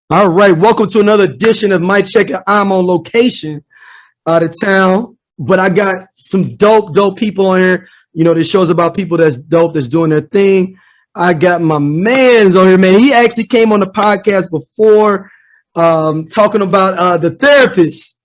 All right, welcome to another edition of Mic Checka. I'm on location out of town, but I got some dope people on here. You know, this show's about people that's dope, that's doing their thing. I got my man's on here, man. He actually came on the podcast before, talking about the therapist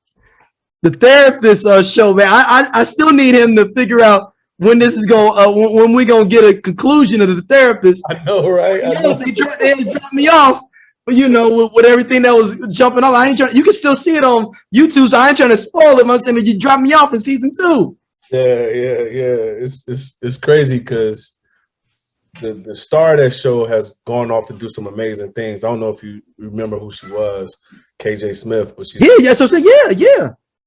show, man. I still need him to figure out when this is going, when we gonna get a conclusion of the therapist. I know, right? I know. They dropped me off. You know, with everything that was jumping off, I ain't trying. You can still see it on YouTube, so I ain't trying to spoil it. I'm saying, but you dropped me off in season 2. Yeah. It's crazy because the star of that show has gone off to do some amazing things. I don't know if you remember who she was, KJ Smith, but she's So I said,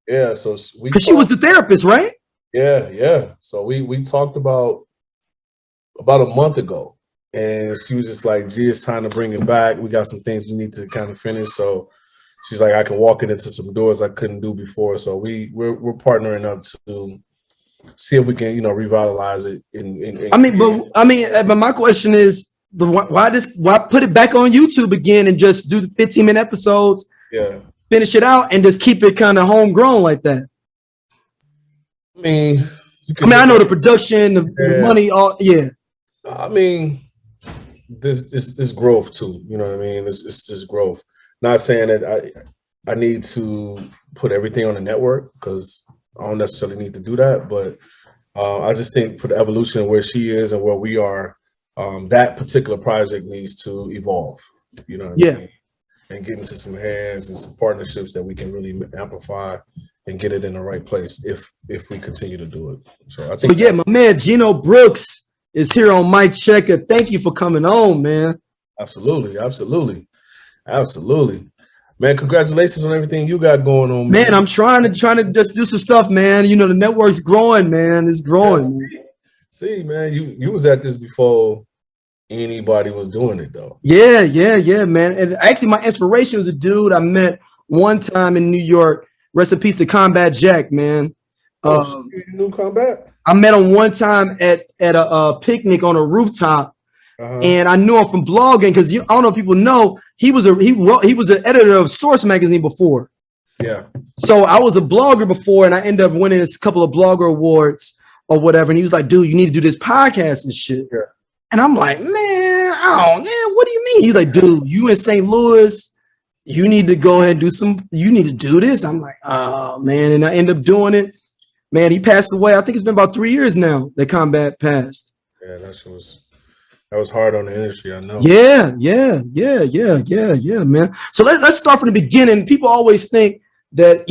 yeah. So because she was the therapist, right? Yeah. So we talked about a month ago. And she was just like, gee, it's time to bring it back. We got some things we need to kind of finish. So she's like, I can walk it into some doors I couldn't do before. So we're partnering up to see if we can, revitalize it. But my question is, why put it back on YouTube again and just do the 15-minute episodes? Yeah. Finish it out and just keep it kind of homegrown like that. I know the production, the money, all. This growth too, you know what I mean? It's just growth. Not saying that I need to put everything on the network because I don't necessarily need to do that, but I just think for the evolution of where she is and where we are, that particular project needs to evolve, you know what I mean? And get into some hands and some partnerships that we can really amplify and get it in the right place if we continue to do it. So I think my man Geno Brooks is here on Mic Checka. Thank you for coming on, man. Absolutely. Man, congratulations on everything you got going on, man. I'm trying to just do some stuff, man. You know, the network's growing, man. It's growing. Yeah, see, man, you was at this before anybody was doing it, though. Yeah, man. And actually, my inspiration was a dude I met one time in New York. Rest in peace to Combat Jack, man. New Combat? I met him one time at a picnic on a rooftop, and I knew him from blogging because I don't know if people know he was an editor of Source magazine before. Yeah. So I was a blogger before, and I ended up winning a couple of blogger awards or whatever. And he was like, "Dude, you need to do this podcast and shit." Yeah. And I'm like, "Man, what do you mean?" He's like, "Dude, you in St. Louis, you need to go ahead and you need to do this." I'm like, "Oh man," and I end up doing it. Man, he passed away. I think it's been about 3 years now that Combat passed. Yeah, that was hard on the industry, I know. Yeah, man. So let's start from the beginning. People always think that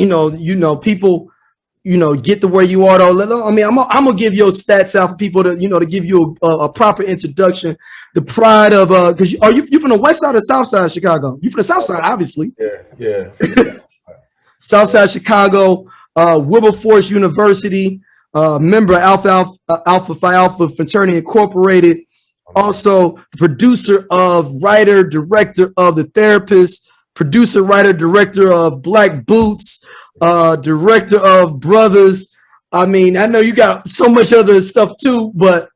people get to where you are. Though. I mean, I'm gonna give your stats out for people to give you a proper introduction. The pride of because you from the west side or south side of Chicago? You from the south side, obviously. Yeah. South side of Chicago. Wilberforce University, member of Alpha Phi Alpha Fraternity Incorporated, also the producer of writer, director of The Therapist, producer, writer, director of Black Boots, director of Brothers. I mean, I know you got so much other stuff too, but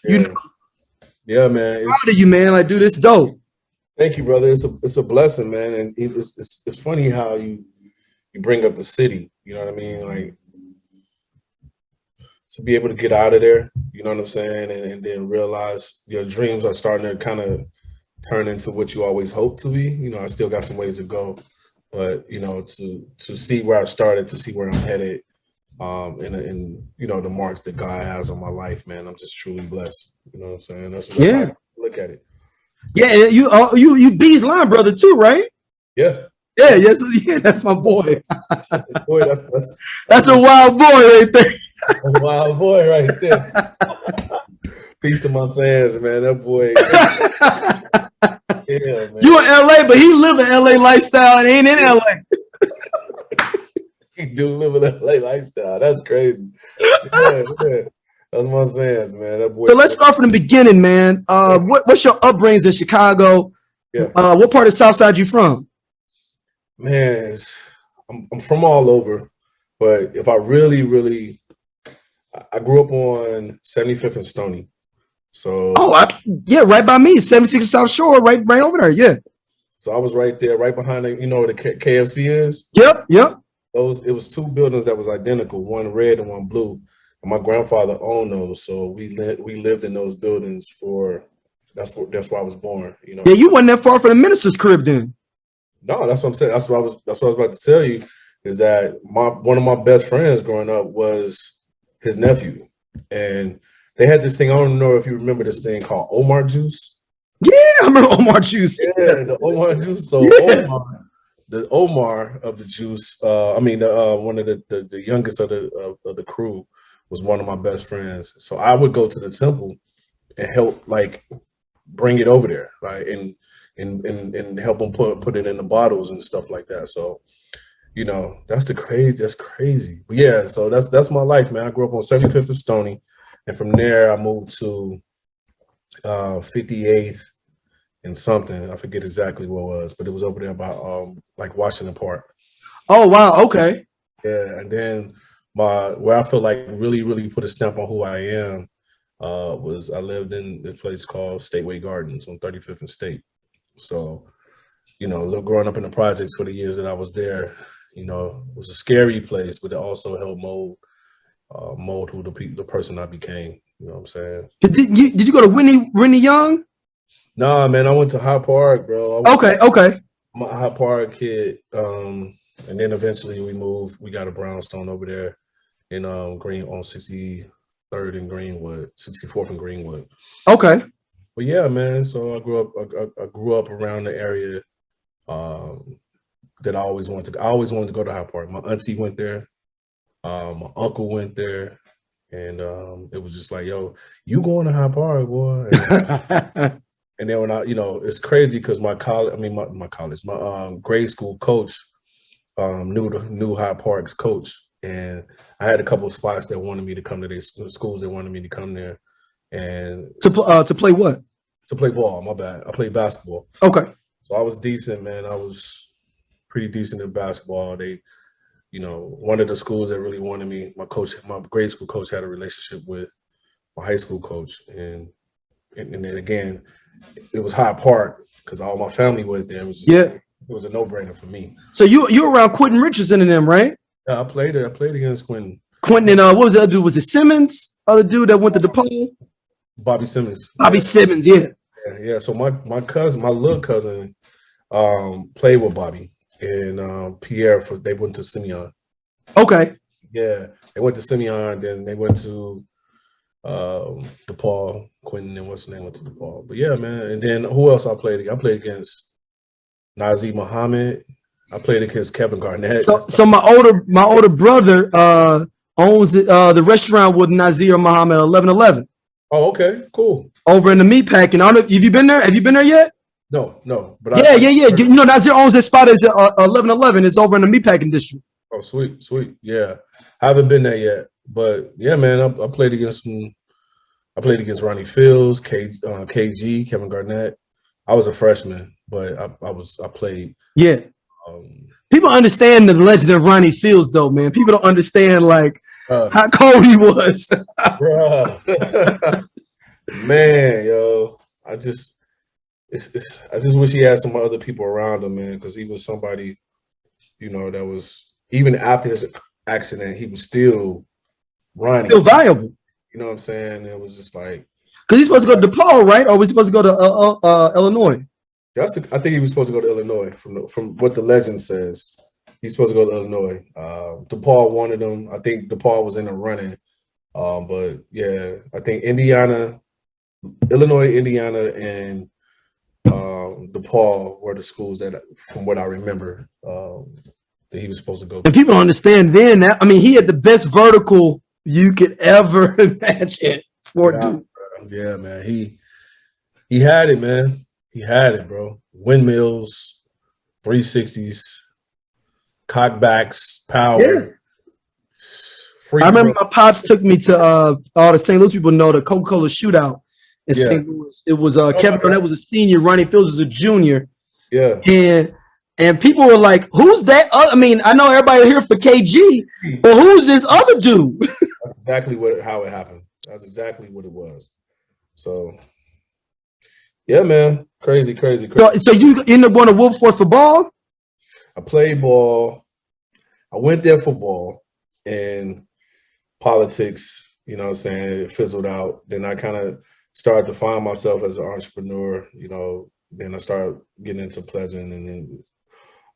yeah, man. Proud of you, man. Like, dude, it's dope. Thank you, brother. It's a blessing, man. And it's funny how you bring up the city. You know what I mean? Like, to be able to get out of there, you know what I'm saying? And then realize your dreams are starting to kind of turn into what you always hoped to be. You know, I still got some ways to go, but, to see where I started, to see where I'm headed, and the marks that God has on my life, man, I'm just truly blessed. You know what I'm saying? That's how I look at it. Yeah, you B's line brother too, right? Yeah. Yeah, that's my boy. Boy, that's a wild boy right there. That's a wild boy right there. Peace to my fans, man. That boy. Yeah, man. You in LA, but he live an LA lifestyle and ain't in LA. He do live an LA lifestyle. That's crazy. Yeah. That's my fans, man. That boy. So let's start from the beginning, man. What's your upbringings in Chicago? Yeah. What part of Southside you from? Man, I'm from all over, but if I really, I grew up on 75th and Stony. So right by me, 76 South Shore, right over there. Yeah. So I was right there, right behind the, you know where the KFC is? Yep. It was two buildings that was identical, one red and one blue. And my grandfather owned those, so we lived in those buildings for that's where I was born. You know. Yeah, you wasn't that far from the minister's crib then. No, that's what I'm saying. That's what I was about to tell you is that one of my best friends growing up was his nephew, and they had this thing. I don't know if you remember this thing called Omar juice. Yeah, I remember Omar juice. Yeah, the Omar juice. So the Omar of the juice. One of the youngest of the crew was one of my best friends. So I would go to the temple and help like bring it over there, like and help them put it in the bottles and stuff like that. So, you know, that's crazy. But yeah, so that's my life, man. I grew up on 75th and Stony, and from there I moved to 58th and something. I forget exactly what it was, but it was over there about like Washington Park. Oh wow, okay. Yeah, and then where I feel like really put a stamp on who I am was I lived in this place called Stateway Gardens on 35th and State. So, you know, growing up in the projects for the years that I was there, you know, it was a scary place, but it also helped mold who the person I became. You know what I'm saying? Did you go to Whitney Young? Nah, man, I went to High Park, bro. Okay. I'm a High Park kid. And then eventually we moved. We got a brownstone over there in Green on 63rd and Greenwood, 64th and Greenwood. Okay. But yeah, man. So I grew up around the area that I always wanted to go to High Park. My auntie went there. My uncle went there. And it was just like, yo, you going to High Park, boy. And then when it's crazy because my grade school coach knew High Park's coach. And I had a couple of spots that wanted me to come to their schools that wanted me to come there. And to play what? To play ball, my bad. I played basketball. Okay. So I was decent, man. I was pretty decent in basketball. They, one of the schools that really wanted me, my grade school coach had a relationship with my high school coach. And then again, it was High Park because all my family went there. It was a no-brainer for me. So you were around Quentin Richardson and them, right? Yeah, I played against Quentin. Quentin and what was the other dude? Was it Simmons? Other dude that went to DePaul? Bobby Simmons. Bobby Simmons, yeah. Yeah. So my little cousin, played with Bobby and Pierre. They went to Simeon. Okay. Yeah, they went to Simeon. Then they went to DePaul. Quentin and what's the name went to DePaul. But yeah, man. And then who else I played against? I played against Nazir Muhammad. I played against Kevin Garnett. So my older brother owns the restaurant with Nazir Muhammad 1111. Oh, okay, cool. Over in the meat packing. I don't know. Have you been there? Have you been there yet? No. But yeah. You know, Nazir owns that spot. Is 1111. It's over in the meat packing district. Oh, sweet. Yeah, I haven't been there yet, but yeah, man, I played against him. I played against Ronnie Fields, KG, Kevin Garnett. I was a freshman, but I played. Yeah. People understand the legend of Ronnie Fields, though, man. People don't understand like how cold he was. Man, yo, I just wish he had some other people around him, man, because he was somebody, that was even after his accident, he was still running, still viable. You know what I'm saying? It was just like because he's supposed to go to DePaul, right? Or was he supposed to go to Illinois? I think he was supposed to go to Illinois from what the legend says. He's supposed to go to Illinois. DePaul wanted him. I think DePaul was in the running. But yeah, I think Illinois, Indiana, and DePaul were the schools that, from what I remember, that he was supposed to go to. And people don't understand then that, I mean, he had the best vertical you could ever imagine for dude. Yeah, man. He had it, man. He had it, bro. Windmills, 360s, cockbacks, power. Yeah. I remember my pops took me to all the St. Louis people know the Coca-Cola shootout in St. Louis. It was Kevin Garnett was a senior, Ronnie Fields was a junior. Yeah. And people were like, who's that? I mean, I know everybody here for KG, but who's this other dude? That's exactly how it happened. That's exactly what it was. So Yeah, man. Crazy. So you end up going to Wilberforce for ball? I played ball. I went there for ball and politics, you know what I'm saying, it fizzled out. Then I kind of started to find myself as an entrepreneur, you know, then I started getting into Pleasant and then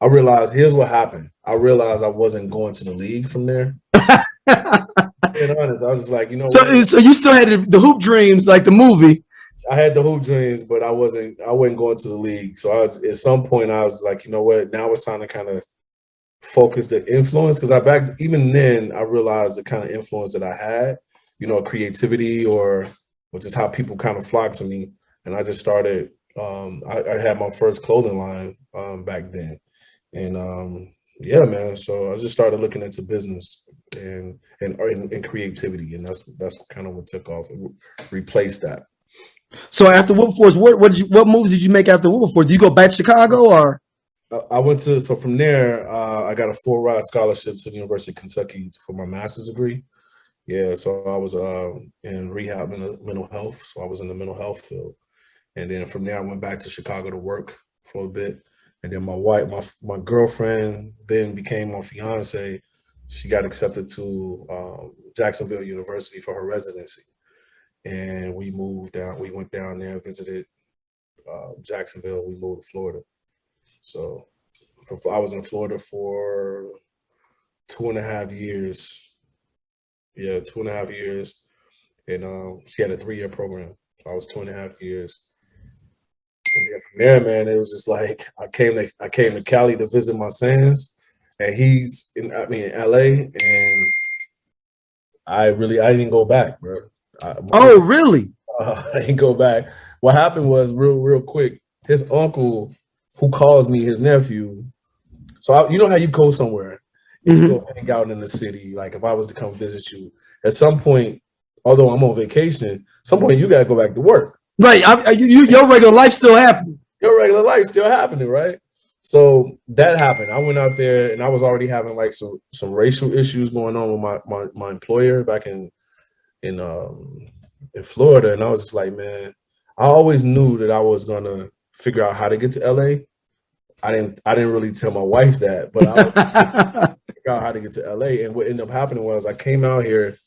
I realized here's what happened. I realized I wasn't going to the league from there. Being honest, I was just like, you know what? So you still had the hoop dreams like the movie. I had the hoop dreams, but I wasn't going to the league. So at some point I was like, you know what? Now it's time to kind of focus the influence because even then I realized the kind of influence that I had, you know, creativity or just how people kind of flock to me. And I just started. I had my first clothing line back then, and yeah, man. So I just started looking into business and creativity, and that's kind of what took off and replaced that. So after Wilberforce, what moves did you make after Wilberforce? Do you go back to Chicago or? I went to, so from there, I got a full ride scholarship to the University of Kentucky for my master's degree. Yeah, so I was in rehab and mental health. So I was in the mental health field. And then from there, I went back to Chicago to work for a bit. And then my girlfriend then became my fiance. She got accepted to Jacksonville University for her residency. And we moved down, we went down there, visited Jacksonville, we moved to Florida. So I was in Florida for 2.5 years. Yeah, 2.5 years. And she had a 3-year program. So I was 2.5 years. And then from there, man, it was just like I came to Cali to visit my sons, and he's in LA, and I didn't go back, bro. Oh, really? I didn't go back. What happened was real quick. His uncle, who calls me his nephew. So you know how you go somewhere, you go hang out in the city. Like if I was to come visit you, at some point, although I'm on vacation, at some point you gotta go back to work. Right. Your regular life still happening. Your regular life still happening, right? So that happened. I went out there and I was already having like some racial issues going on with my employer back in Florida, and I was just like, man, I always knew that I was gonna figure out how to get to LA. I didn't really tell my wife that, but I was figure out how to get to LA. And what ended up happening was I came out here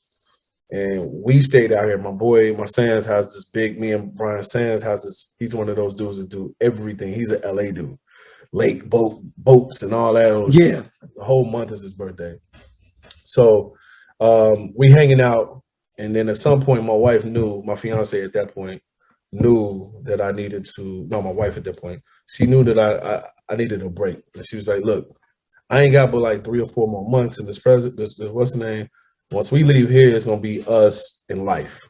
and we stayed out here. My Sands has this me and Brian Sands has this, he's one of those dudes that do everything. He's an LA dude. Lake boats and all that. Yeah. The whole month is his birthday. So we hanging out, and then at some point my fiance at that point knew that I needed to, no, my wife at that point, she knew that I needed a break. And she was like, look, I ain't got but like 3 or 4 more months in this what's the name? Once we leave here, it's gonna be us in life.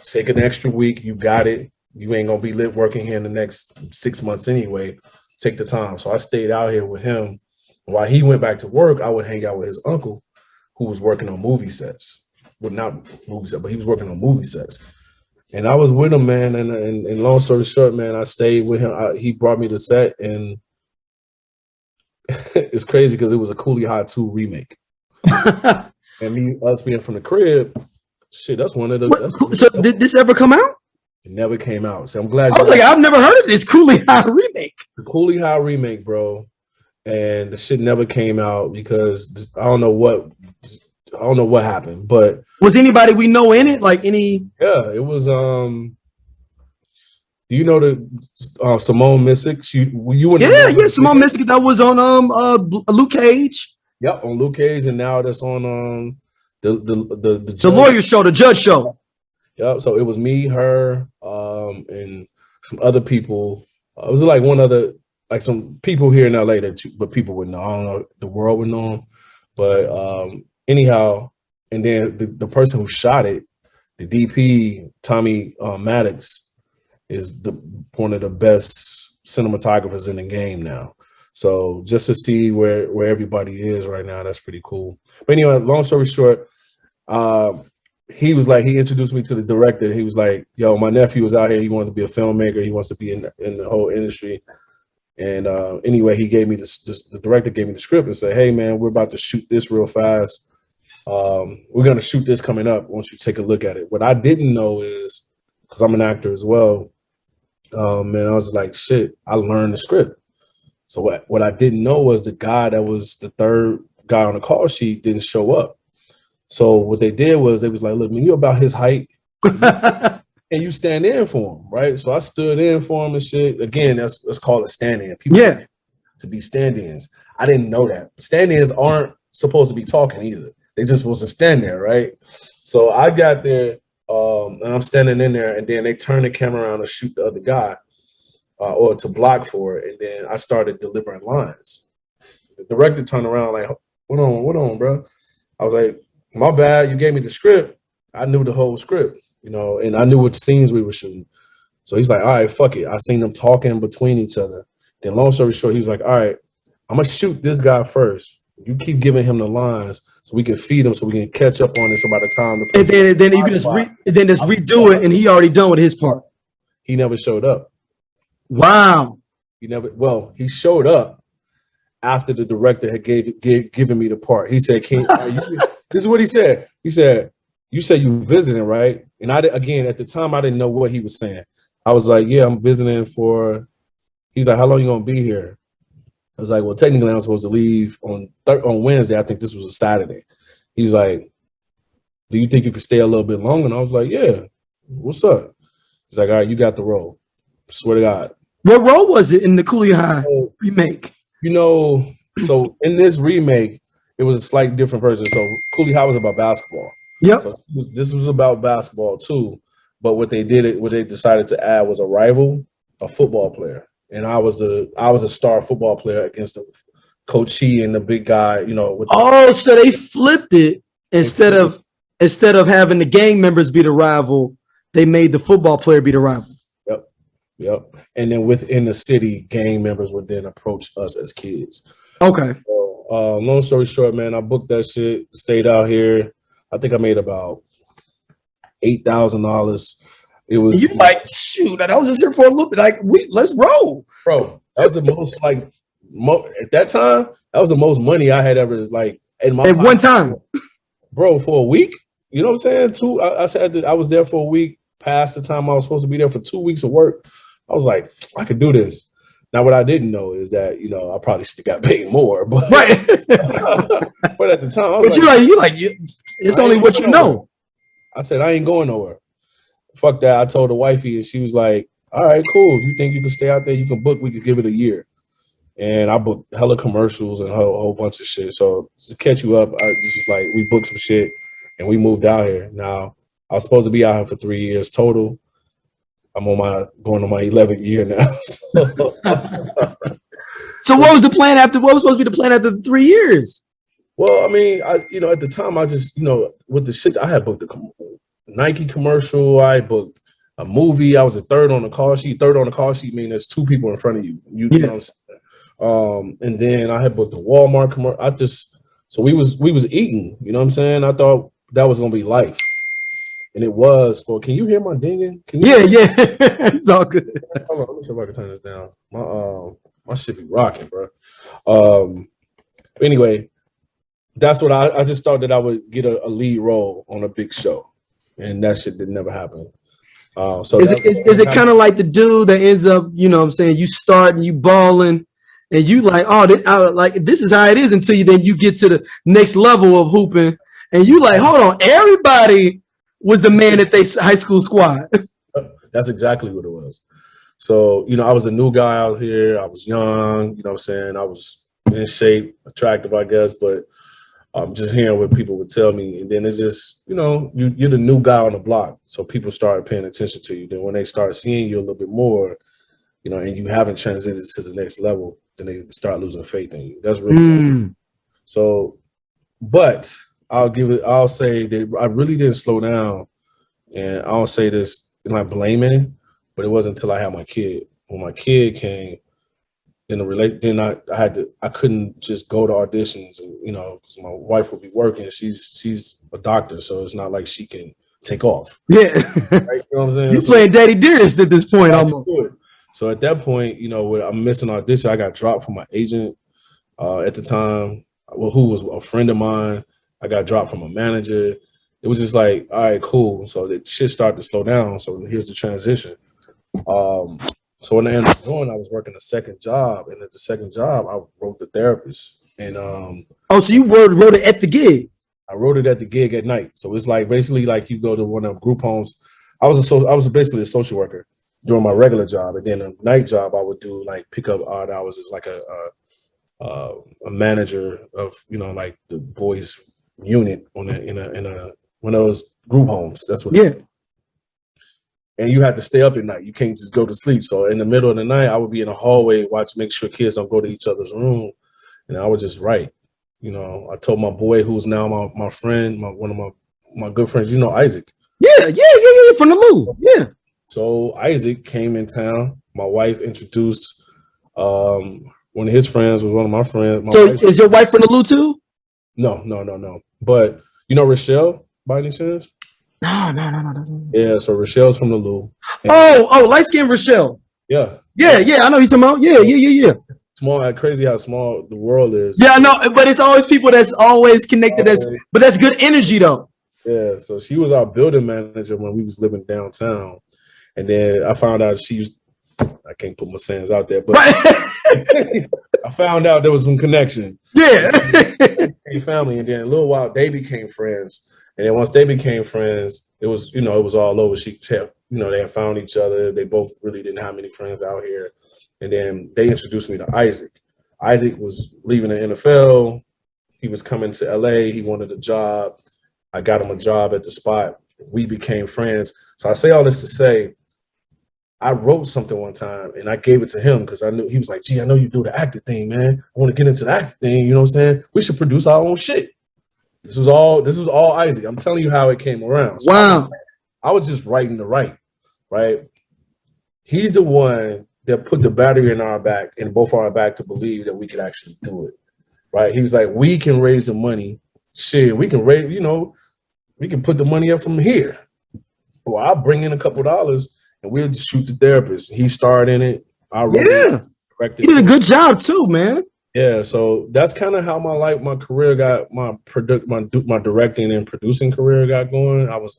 Take an extra week, you got it. You ain't gonna be working here in the next 6 months anyway. Take the time. So I stayed out here with him. While he went back to work, I would hang out with his uncle, who was working on movie sets. Well, not movie sets, but he was working on movie sets. And I was with him, man. And long story short, man, I stayed with him. He brought me the set, and it's crazy because it was a Coolie High 2 remake. And us being from the crib, shit, that's one of the. So did this ever come out? It never came out. So I'm glad. I was like, I've never heard of this Coolie High remake. The Coolie High remake, bro. And the shit never came out because I don't know what happened. But was anybody we know in it? Like any? Yeah, it was. Do you know the Simone Missick? You yeah, Simone Missick that was on Luke Cage. Yep, on Luke Cage, and now that's on the lawyer show, the judge show. Yep. So it was me, her, and some other people. It was like one other, like some people here in LA but people would know. I don't know, the world would know them. But anyhow, and then the person who shot it, the DP, Tommy Maddox, is one of the best cinematographers in the game now. So just to see where everybody is right now, that's pretty cool. But anyway, long story short, he introduced me to the director. He was like, yo, my nephew was out here. He wanted to be a filmmaker. He wants to be in the whole industry. And anyway, the director gave me the script and said, hey, man, we're about to shoot this real fast. We're going to shoot this coming up. Once you take a look at it. What I didn't know is, because I'm an actor as well, man, I was like, shit, I learned the script. So what I didn't know was the guy that was the third guy on the call sheet didn't show up. So what they did was they was like, look, man, you're about his height. And you stand in for him, right? So I stood in for him and shit. Again, let's call it stand-in. People to be stand-ins. I didn't know that. Stand-ins aren't supposed to be talking either. They just supposed to stand there, right? So I got there, and I'm standing in there, and then they turn the camera around to shoot the other guy, or to block for it, and then I started delivering lines. The director turned around like, what on, bro? I was like, my bad, you gave me the script. I knew the whole script. And I knew what scenes we were shooting. So he's like, all right, fuck it. I seen them talking between each other. Then long story short, he was like, all right, I'm going to shoot this guy first. You keep giving him the lines so we can feed him so we can catch up on it. So by the time then you can just redo it and he already done with his part. He never showed up. Wow. He showed up after the director had given me the part. He said, this is what he said. He said, you said you visiting, right? And again, at the time, I didn't know what he was saying. I was like, yeah, I'm visiting for, he's like, how long you going to be here? I was like, well, technically I'm supposed to leave on Wednesday. I think this was a Saturday. He's like, do you think you could stay a little bit longer? And I was like, yeah, what's up? He's like, all right, you got the role. Swear to God. What role was it in the Cooley High remake? So in this remake, it was a slight different version. So Cooley High was about basketball. Yep. So this was about basketball too, but what they decided to add was a rival, a football player, and I was a star football player against Coach He and the big guy. So they flipped it instead of having the gang members be the rival, they made the football player be the rival. Yep. And then within the city, gang members would then approach us as kids. Okay. So, long story short, man, I booked that shit, stayed out here. I think I made about $8,000. It was like, shoot, I was just here for a little bit. Like, let's roll, bro. That was the most at that time. That was the most money I had ever in my at one time, bro. For a week, you know what I'm saying? I said I was there for a week. Past the time I was supposed to be there for 2 weeks of work, I was like, I could do this. Now, what I didn't know is that I probably should have got paid more, but right. But at the time, I was it's only what you know. I said, I ain't going nowhere. Fuck that. I told the wifey, and she was like, all right, cool. If you think you can stay out there, you can book. We could give it a year. And I booked hella commercials and a whole bunch of shit. So to catch you up, I just was like, we booked some shit, and we moved out here. Now, I was supposed to be out here for 3 years total. I'm going on my 11th year now. So what was the plan what was supposed to be the plan after the 3 years? Well, I mean, at the time, I just, with the shit, I had booked a Nike commercial. I booked a movie. I was a third on the call sheet. Third on the call sheet means there's two people in front of you. You know what I'm saying? And then I had booked a Walmart commercial. So we was eating, you know what I'm saying? I thought that was going to be life. And it was can you hear my dinging? Yeah. It's all good. Hold on, let me see if I can turn this down. My shit be rocking, bro. Anyway, that's what I just thought that I would get a lead role on a big show, and that shit did never happen. So is it kind of like the dude that ends up, you start and you balling, and you like, this is how it is until you get to the next level of hooping, and you like, hold on, everybody was the man at their high school squad. That's exactly what it was. So, I was a new guy out here. I was young, you know what I'm saying? I was in shape, attractive, I guess, but just hearing what people would tell me. And then it's just, you're the new guy on the block. So people started paying attention to you. Then when they start seeing you a little bit more, and you haven't transited to the next level, then they start losing faith in you. That's really cool. So, but I'll say that I really didn't slow down, and I don't say this like blaming, but it wasn't until I had my kid. When my kid came, then I couldn't just go to auditions, and because my wife would be working. She's a doctor, so it's not like she can take off. Yeah, right? You know what I'm saying? You playing Daddy Dearest at this point almost. So at that point, when I'm missing audition, I got dropped from my agent at the time, who was a friend of mine. I got dropped from a manager. It was just like, all right, cool. So the shit started to slow down. So here's the transition. So when I ended up going, I was working a second job, and at the second job, I wrote The Therapist, and Oh, so you wrote it at the gig? I wrote it at the gig at night. So it's like basically like you go to one of group homes. I was basically a social worker doing my regular job, and then a night job I would do like pick up odd hours as like a manager of like the boys unit in a one of those group homes. That's what. Yeah. And you had to stay up at night. You can't just go to sleep. So in the middle of the night, I would be in the hallway, make sure kids don't go to each other's room, and I would just write. I told my boy, who's now my friend, one of my good friends, Isaac. Yeah, from the Lou. Yeah. So Isaac came in town. My wife introduced one of his friends was one of my friends. Is your wife from the Lou too? No. But Rochelle by any chance? No. Yeah, so Rochelle's from the Lou. Oh, light skinned Rochelle. Yeah. I know he's talking about. Yeah. Small, crazy how small the world is. Yeah, I know, but it's always people that's always connected. But that's good energy though. Yeah, so she was our building manager when we was living downtown, and then I found out I can't put my sayings out there, but I found out there was some connection. Yeah, family, and then a little while they became friends, and then once they became friends, it was it was all over. They had found each other. They both really didn't have many friends out here. And then they introduced me to Isaac. Isaac was leaving the NFL. He was coming to LA. He wanted a job. I got him a job at the spot. We became friends. So I say all this to say, I wrote something one time and I gave it to him because I knew he was like, gee, I know you do the acting thing, man. I want to get into the acting thing. You know what I'm saying? We should produce our own shit. This was all Isaac. I'm telling you how it came around. So wow. I was just writing to write, right? He's the one that put the battery in our back and both our back to believe that we could actually do it, right? He was like, we can raise the money. Shit, we can raise, we can put the money up from here. Or I'll bring in a couple dollars and we'll just shoot The Therapist. He starred in it. I wrote it, directed he did a good job too, man. Yeah, so that's kind of how my career got, my directing and producing career got going. I was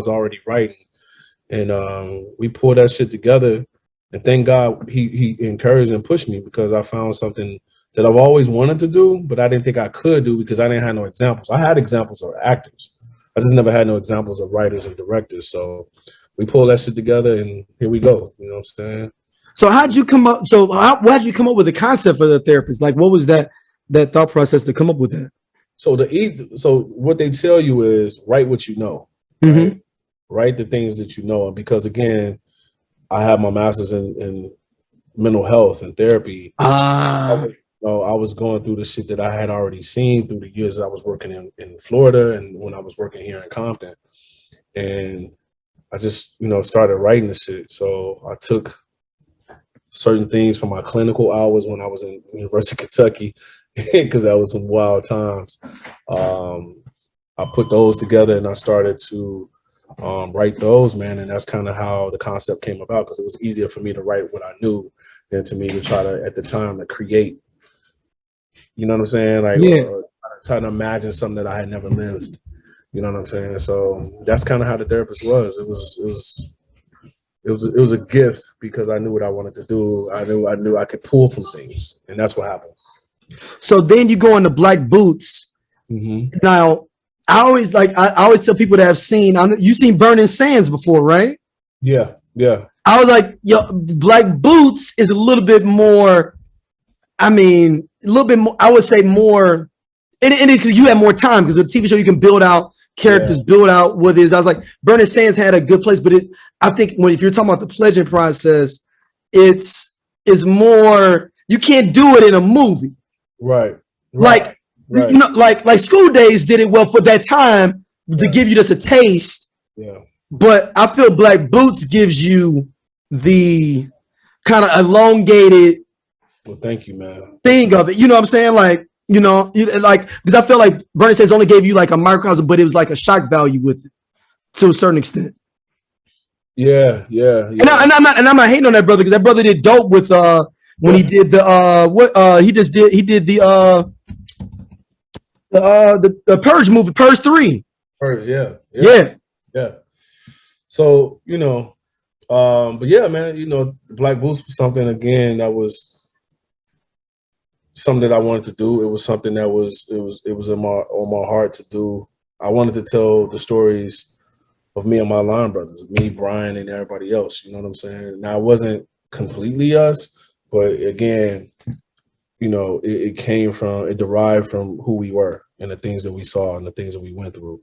already writing, and we pulled that shit together. And thank God he encouraged and pushed me because I found something that I've always wanted to do, but I didn't think I could do because I didn't have no examples. I had examples of actors. I just never had no examples of writers and directors. So we pulled that shit together and here we go. You know what I'm saying? So how'd you come up? Why'd you come up with the concept for The Therapist? Like, what was that thought process to come up with that? So what they tell you is write what you know. Mm-hmm. Right? Write the things that you know. Because again, I have my master's in mental health and therapy. I was going through the shit that I had already seen through the years I was working in Florida and when I was working here in Compton. And I just, started writing the shit. So I took certain things from my clinical hours when I was in University of Kentucky, because that was some wild times. I put those together and I started to write those, man. And that's kind of how the concept came about, because it was easier for me to write what I knew than to me to try to, at the time, to create. You know what I'm saying? Like, trying to imagine something that I had never lived. You know what I'm saying? So that's kind of how The Therapist was. It was a gift because I knew what I wanted to do. I knew I could pull from things, and that's what happened. So then you go into Black Boots. Mm-hmm. Now, I always tell people that have seen, you've seen Burning Sands before, right? Yeah. I was like, Black Boots is a little bit more. I mean, a little bit more. I would say more. And it's because you have more time, because with a TV show you can build out characters, build out what it is. I was like, Burning Sands had a good place, but I think if you're talking about the pledging process, it's more. You can't do it in a movie, right? Like like School Days did it well for that time to give you just a taste. Yeah. But I feel Black Boots gives you the kind of elongated. Well, thank you, man. Thing of it, you know what I'm saying? Like, because I feel like Burning Sands only gave you like a microcosm, but it was like a shock value with it to a certain extent. Yeah. And I'm not hating on that brother, because that brother did dope with when he did the Purge movie, Purge 3. Purge, yeah. So, But yeah, man, you know, Black Boots was something again that was something that I wanted to do. It was something that was on my heart to do. I wanted to tell the stories of me and my line brothers, me, Brian, and everybody else. You know what I'm saying? Now, it wasn't completely us, but again, you know, it derived from who we were and the things that we saw and the things that we went through.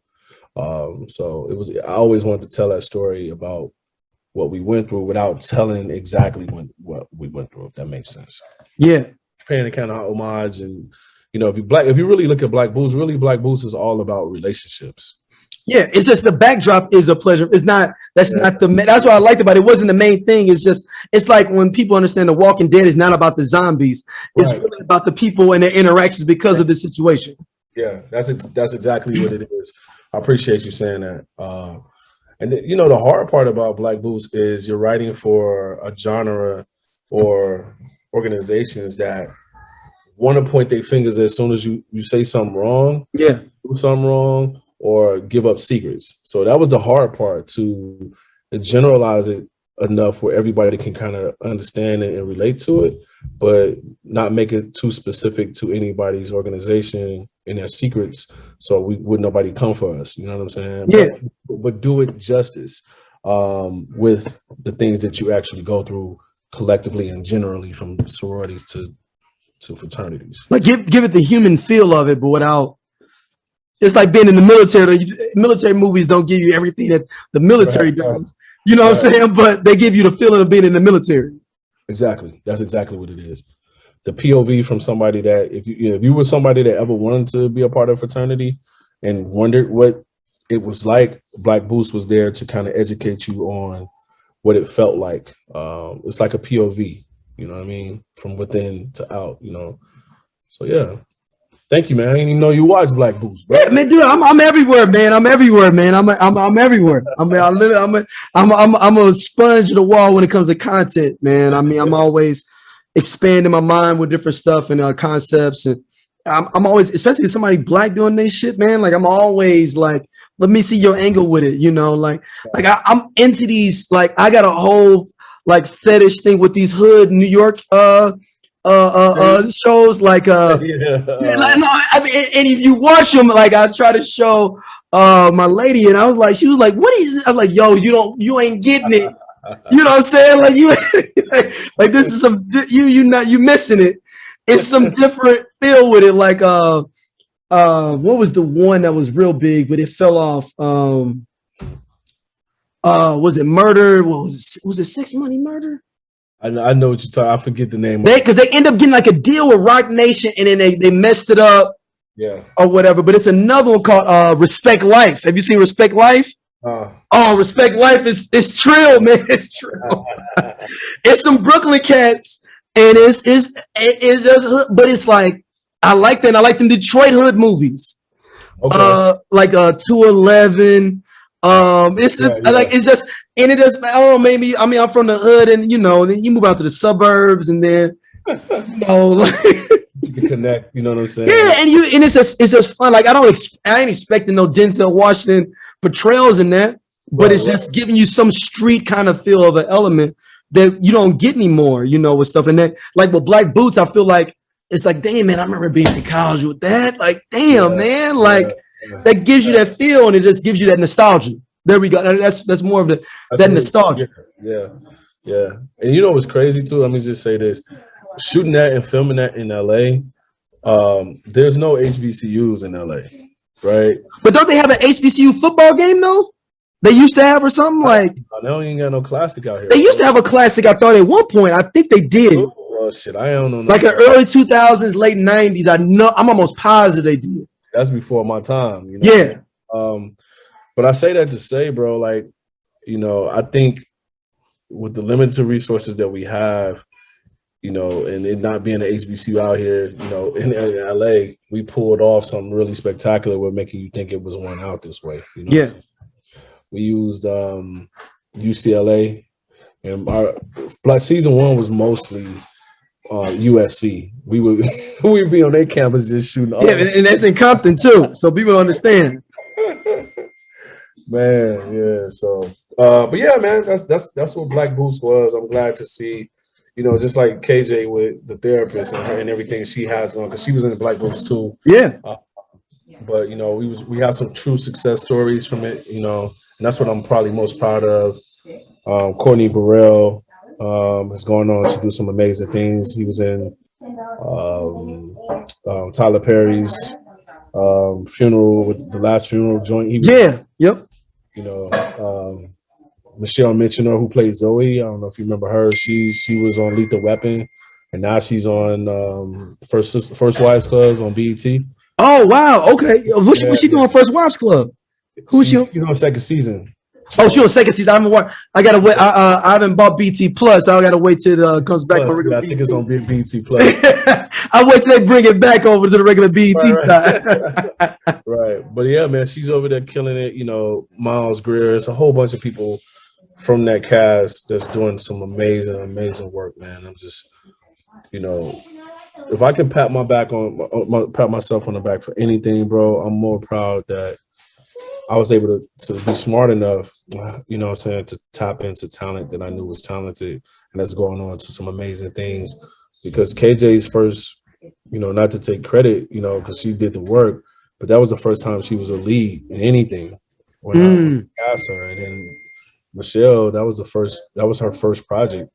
So I always wanted to tell that story about what we went through without telling exactly what we went through, if that makes sense. Yeah. Paying a kind of homage. And, you know, if you really look at Black Boots, really Black Boots is all about relationships. Yeah, it's just the backdrop is a pleasure. It's not, that's what I liked about it. It wasn't the main thing. It's like when people understand The Walking Dead is not about the zombies. It's really about the people and their interactions because of the situation. Yeah, that's exactly what it is. I appreciate you saying that. And you know, the hard part about Black Boots is you're writing for a genre or organizations that want to point their fingers as soon as you say something wrong, do something wrong, or give up secrets. So that was the hard part, to generalize it enough where everybody can kind of understand it and relate to it, but not make it too specific to anybody's organization and their secrets, so would nobody come for us. You know what I'm saying? Yeah. But do it justice with the things that you actually go through collectively and generally, from sororities to fraternities. Like give it the human feel of it, but without. It's like being in the military. Military movies don't give you everything that the military does. You know what I'm saying? But they give you the feeling of being in the military. Exactly. That's exactly what it is. The POV from somebody that, if you were somebody that ever wanted to be a part of a fraternity and wondered what it was like, Black Boots was there to kind of educate you on what it felt like. It's like a POV, you know what I mean? From within to out, you know? So yeah. Thank you, man. I didn't even know you watched Black Boots, bro. Yeah, man, dude, I'm everywhere, man. I'm everywhere, man. I'm everywhere. I'm a sponge of the wall when it comes to content, man. I mean, I'm always expanding my mind with different stuff and concepts, and I'm always, especially if somebody Black doing this shit, man. Like I'm always like, let me see your angle with it, you know. Like I'm into these. Like I got a whole like fetish thing with these hood New York shows like no, I mean, and if you watch them, like I try to show my lady, and she was like, what is it? I was like, yo, you ain't getting it. You know what I'm saying? Like you like this is some you missing it. It's some different feel with it. Like what was the one that was real big but it fell off? Was it Murder? What was it 6 Money Murder? I know what you're talking. I forget the name. Because they end up getting like a deal with Rock Nation, and then they messed it up, or whatever. But it's another one called Respect Life. Have you seen Respect Life? Respect Life is trill, man. It's trill. It's some Brooklyn cats, and it's just, but it's like I like that. I like them Detroit hood movies, like 211. It's just. And it just, I don't know, maybe, I mean, I'm from the hood, and, you know, then you move out to the suburbs, and then, you know, like, you can connect, you know what I'm saying? Yeah, and it's just fun. Like, I ain't expecting no Denzel Washington portrayals in that, but it's just giving you some street kind of feel of an element that you don't get anymore, you know, with stuff. And then, like, with Black Boots, I feel like, it's like, damn, man, I remember being in college with that. Like, damn, man, like, that gives you that feel, and it just gives you that nostalgia. There we go. That's more of that nostalgia. Yeah. And you know what's crazy too? Let me just say this: shooting that and filming that in LA, there's no HBCUs in LA, right? But don't they have an HBCU football game though? They used to have or something like. They don't even got no classic out here. They used to have a classic. I thought at one point. I think they did. Oh shit! I don't know. Like in early 2000s, late 90s. I know. I'm almost positive they did. That's before my time. You know? Yeah. But I say that to say, bro, like, you know, I think with the limited resources that we have, you know, and it not being an HBCU out here, you know, in LA, we pulled off something really spectacular with making you think it was one out this way. You know? Yeah. We used UCLA, and our Black season 1 was mostly USC. We would be on their campus just shooting. Yeah, and that's in Compton too, so people understand. Man, yeah. So But yeah, man, that's what Black Boots was. I'm glad to see, just like KJ with the therapist and her and everything she has going, because she was in the Black Boots too. Yeah. But we have some true success stories from it, and that's what I'm probably most proud of. Courtney Burrell is going on to do some amazing things. He was in Tyler Perry's funeral, with the last funeral joint. He was, Yep. Michelle Michener, who played Zoe. I don't know if you remember her. She was on Lethal Weapon, and now she's on First Wives Club on BET. Oh wow, okay. What's she doing? First Wives Club. Who's she? She's on second season. Oh, she on second season. I haven't watched. I gotta wait. I haven't bought BT Plus. So I gotta wait till it comes back on regular. I think it's on BT Plus. I wait till they bring it back over to the regular BT. Right. Right. But yeah, man, she's over there killing it. Miles Greer. It's a whole bunch of people from that cast that's doing some amazing work, man. I'm just, if I can pat myself on the back for anything, bro, I'm more proud that I was able to be smart enough, to tap into talent that I knew was talented and that's going on to some amazing things. Because KJ's first, not to take credit, because she did the work, but that was the first time she was a lead in anything when I asked her. And then Michelle, that was her first project.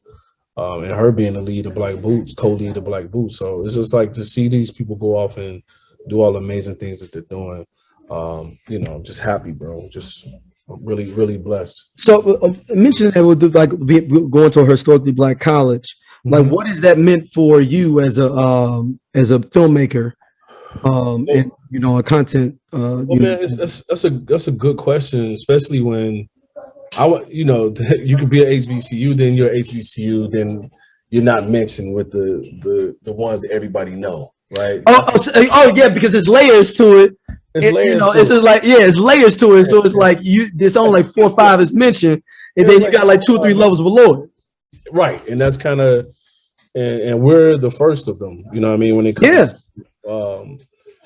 And her being the lead of Black Boots, co-lead of Black Boots. So it's just like to see these people go off and do all the amazing things that they're doing. I'm just happy, bro. Just really, really blessed. So mentioning that with going to a historically Black college, like what has that meant for you as a filmmaker, and a content? Man, that's a good question, especially when you could be at HBCU, then you're HBCU, then you're not mentioned with the ones that everybody know, right? Yeah, because there's layers to it. It's just like it's layers to it. So it's like there's only like 4 or 5 is mentioned, and then you got like 2 or 3 levels below it. Right, and that's kind of, and we're the first of them. You know what I mean? When it comes,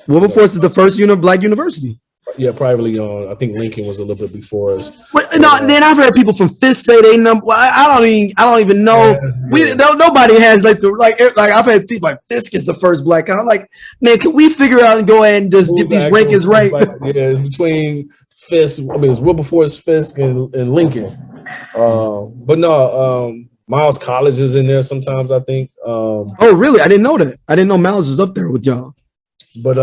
Wilberforce is the first Black university. Yeah, privately owned. I think Lincoln was a little bit before us. Then I've heard people from Fisk say they number. Well, I don't even know. Nobody has like I've had people like Fisk is the first Black. I'm like, man, can we figure out and go ahead and just get these rankings right? Yeah, it's between Fisk. I mean, it's Wilberforce, Fisk, and Lincoln. But no, Miles College is in there sometimes. I think. Oh, really? I didn't know that. I didn't know Miles was up there with y'all. But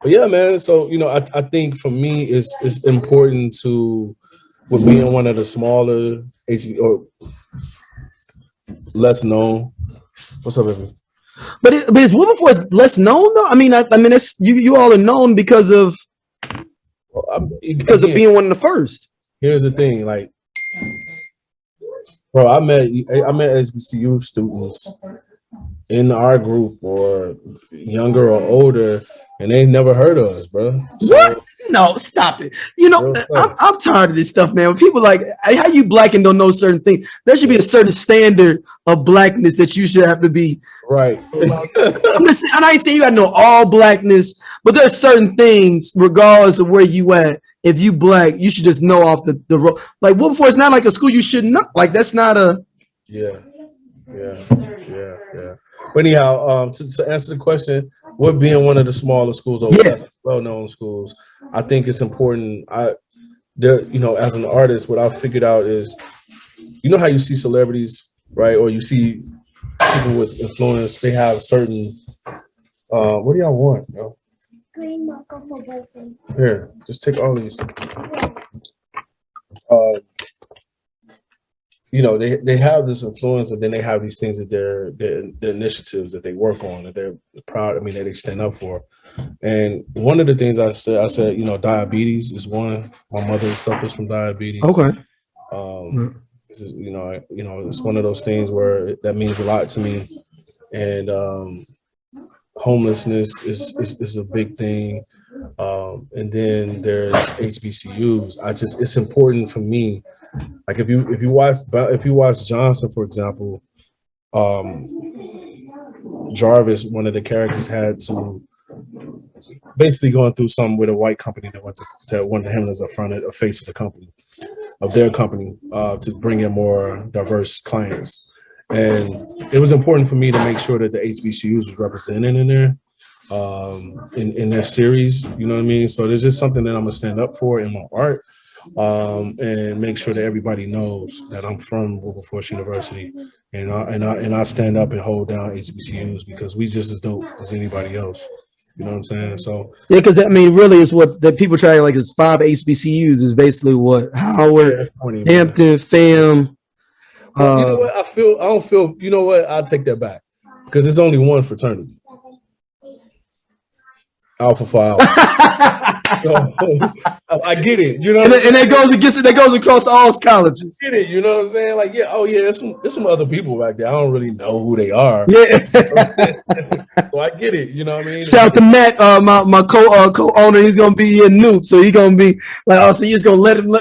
yeah, man. So I think for me, it's important with being one of the smaller or less known. What's up, baby? But is Wilberforce less known though? I mean, it's you all are known because of being one of the first. Here's the thing, like, bro, I met HBCU students in our group, or younger or older, and they never heard of us, bro. So, what? No, stop it. I'm tired of this stuff, man. When people like, how you Black and don't know certain things? There should be a certain standard of Blackness that you should have to be. Right. I ain't saying you got to know all Blackness, but there's certain things, regardless of where you at. If you Black, you should just know off the road. Like Wilberforce, it's not like a school you should know. Like that's not a. Yeah. But anyhow, to answer the question, what being one of the smaller schools or less well-known schools, I think it's important. As an artist, what I've figured out is, how you see celebrities, right? Or you see people with influence, they have certain, what do y'all want, yo? Green marker for boyfriend. Here, just take all these. They have this influence, and then they have these things that they're the initiatives that they work on, that they're proud. I mean, that they stand up for. And one of the things I said, diabetes is one. My mother suffers from diabetes. Okay. This is, it's one of those things where that means a lot to me. And homelessness is a big thing. And then there's HBCUs. It's important for me. Like if you watch Johnson, for example, Jarvis, one of the characters, had some basically going through something with a white company that wanted him as a face of the company, of their company, to bring in more diverse clients. And it was important for me to make sure that the HBCUs was represented in there, in their series. You know what I mean? So there's just something that I'm gonna stand up for in my art, and make sure that everybody knows that I'm from Wilberforce University, and I stand up and hold down HBCUs because we just as dope as anybody else. You know what I'm saying? So Yeah, because I mean, really, it's what that people try like is 5 HBCUs is basically what Howard, Hampton, FAM. You know what? I don't feel. You know what? I'll take that back because it's only one fraternity. Alpha Phi Alpha. So, I get it, you know, and that goes across all colleges. I get it, you know what I'm saying? Like, yeah, oh yeah, there's some other people back there. I don't really know who they are. Yeah. So I get it, you know what I mean? Shout out to Matt, my co-owner. He's gonna be in Newt, so he's gonna be like, oh, so you're just gonna let him.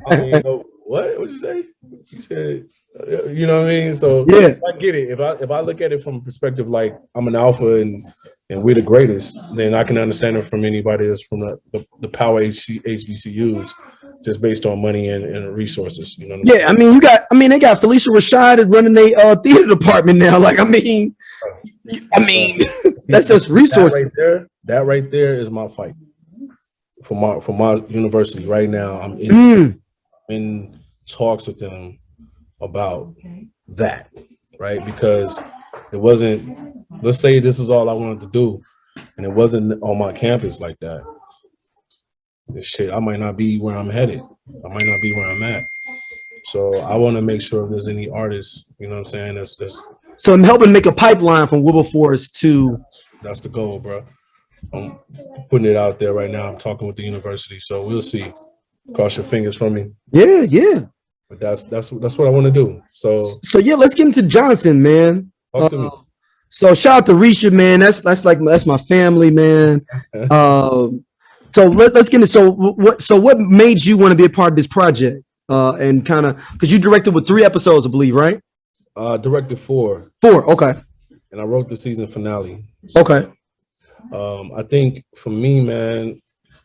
I mean, what? What'd you say? You said, you know what I mean? So yeah, I get it. If I look at it from a perspective like I'm an alpha and we're the greatest, then I can understand it from anybody that's from the power HBCUs, just based on money and resources. You know what I mean? I mean, they got Felicia Rashad running their theater department now. Like, I mean, that's just resources. That right there is my fight for my university right now. I'm in talks with them about that, right? Because it wasn't. Let's say this is all I wanted to do, and it wasn't on my campus like that. This shit, I might not be where I'm headed. I might not be where I'm at. So I want to make sure if there's any artists, you know what I'm saying, that's so I'm helping make a pipeline from Wilberforce to. That's the goal, bro. I'm putting it out there right now. I'm talking with the university, so we'll see. Cross your fingers for me. Yeah. But that's what I want to do. So yeah, let's get into Johnson, man. Talk to me. So shout out to Risha, man. That's my family, man. So let's get into what made you want to be a part of this project? And kind of because you directed with 3 episodes, I believe, right? Directed 4. 4, okay. And I wrote the season finale. Okay. I think for me, man,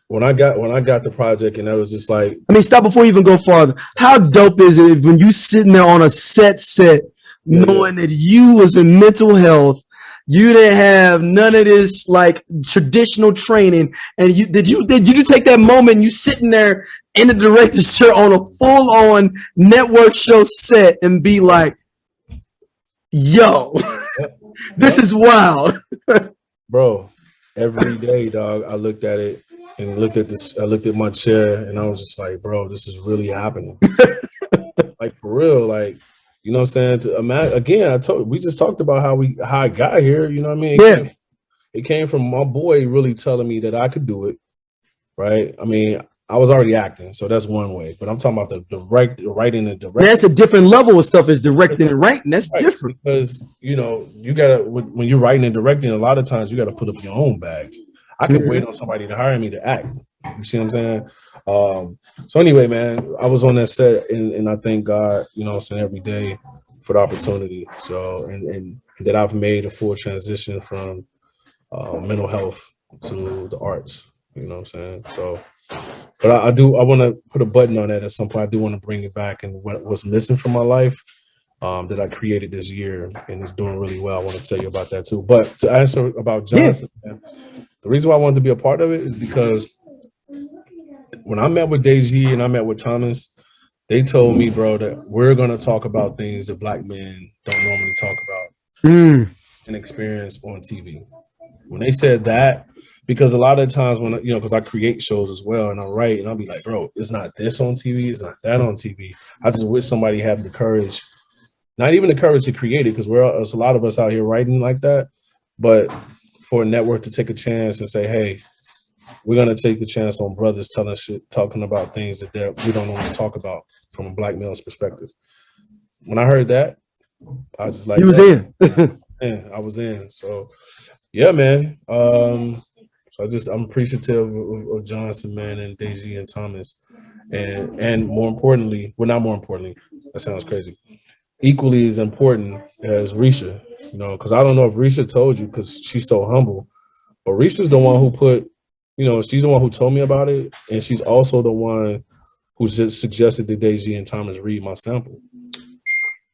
when I got the project, and I was just like, I mean, stop before you even go farther. How dope is it when you sitting there on a set, knowing that you was in mental health, you didn't have none of this like traditional training, and did you take that moment and you sitting there in the director's chair on a full-on network show set and be like, yo, this is wild. Bro, every day, dog, I looked at it and looked at my chair, and I was just like, bro, this is really happening. Like, for real, like, you know what I'm saying? Again, we just talked about how I got here, you know what I mean? It came from my boy really telling me that I could do it, right? I mean, I was already acting, so that's one way. But I'm talking about the writing and directing. That's a different level of stuff is directing and writing. That's right. Different. Because, you know, you gotta, when you're writing and directing, a lot of times you gotta put up your own bag. I could wait on somebody to hire me to act. You see what I'm saying? So anyway, man, I was on that set, and I thank God, you know what I'm saying, every day for the opportunity. So, and that I've made a full transition from mental health to the arts, you know what I'm saying? So, but I want to put a button on that at some point. I do want to bring it back, and what's missing from my life that I created this year, and it's doing really well. I want to tell you about that too. But to answer about Johnson, man, the reason why I wanted to be a part of it is because when I met with Deji and I met with Thomas, they told me, bro, that we're going to talk about things that Black men don't normally talk about and experience on TV. When they said that, because a lot of times when, you know, because I create shows as well and I write, and I'll be like, bro, it's not this on TV, it's not that on TV. I just wish somebody had the courage, not even the courage to create it, because there's a lot of us out here writing like that, but for a network to take a chance and say, hey, we're going to take a chance on brothers telling shit, talking about things that we don't want to talk about from a Black male's perspective. When I heard that, I was just like, you was in. Man, I was in. So, yeah, man. So I'm appreciative of Johnson, man, and Daisy and Thomas. And more importantly, well, not more importantly, that sounds crazy. Equally as important as Risha, you know, because I don't know if Risha told you, because she's so humble. But Risha's the one who put, she's the one who told me about it, and she's also the one who just suggested that Daisy and Thomas read my sample.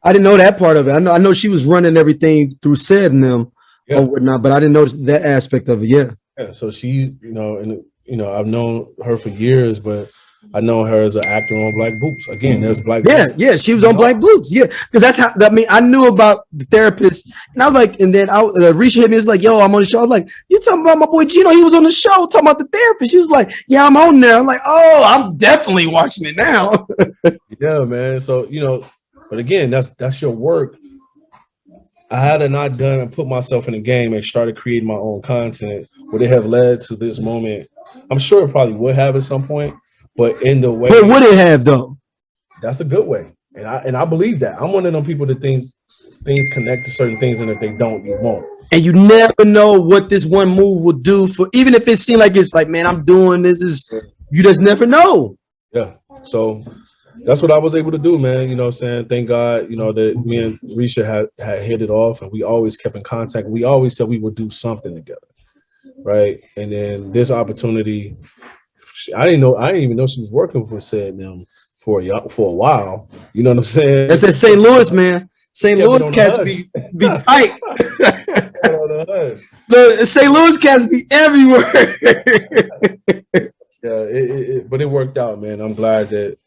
I didn't know that part of it. I know she was running everything through Said and them or whatnot, but I didn't notice that aspect of it. Yeah. So she, I've known her for years, but I know her as an actor on Black Boots. Again, there's Black Boots. Yeah, she was on Black Boots. Yeah, because that's how. I mean, I knew about the therapist, and I was like, and then Risha hit me. It's like, yo, I'm on the show. I was like, you talking about my boy Geno? He was on the show talking about the therapist. She was like, yeah, I'm on there. I'm like, oh, I'm definitely watching it now. Yeah, man. So but again, that's your work. I had not done and put myself in the game and started creating my own content, would it have led to this moment? I'm sure it probably would have at some point, but in the way. But would it have though? That's a good way, and I believe that. I'm one of them people that think things connect to certain things, and if they don't, you won't. And you never know what this one move will do for, even if it seems like it's like, man, I'm doing this. You just never know. Yeah. So that's what I was able to do, man. You know what I'm saying? Thank God, that me and Risha had hit it off, and we always kept in contact. We always said we would do something together. Right. And then this opportunity, I didn't even know she was working for Said them for a while. You know what I'm saying? That's that St. Louis, man. St. Louis cats be tight. The St. Louis cats be everywhere. Yeah, but it worked out, man. I'm glad that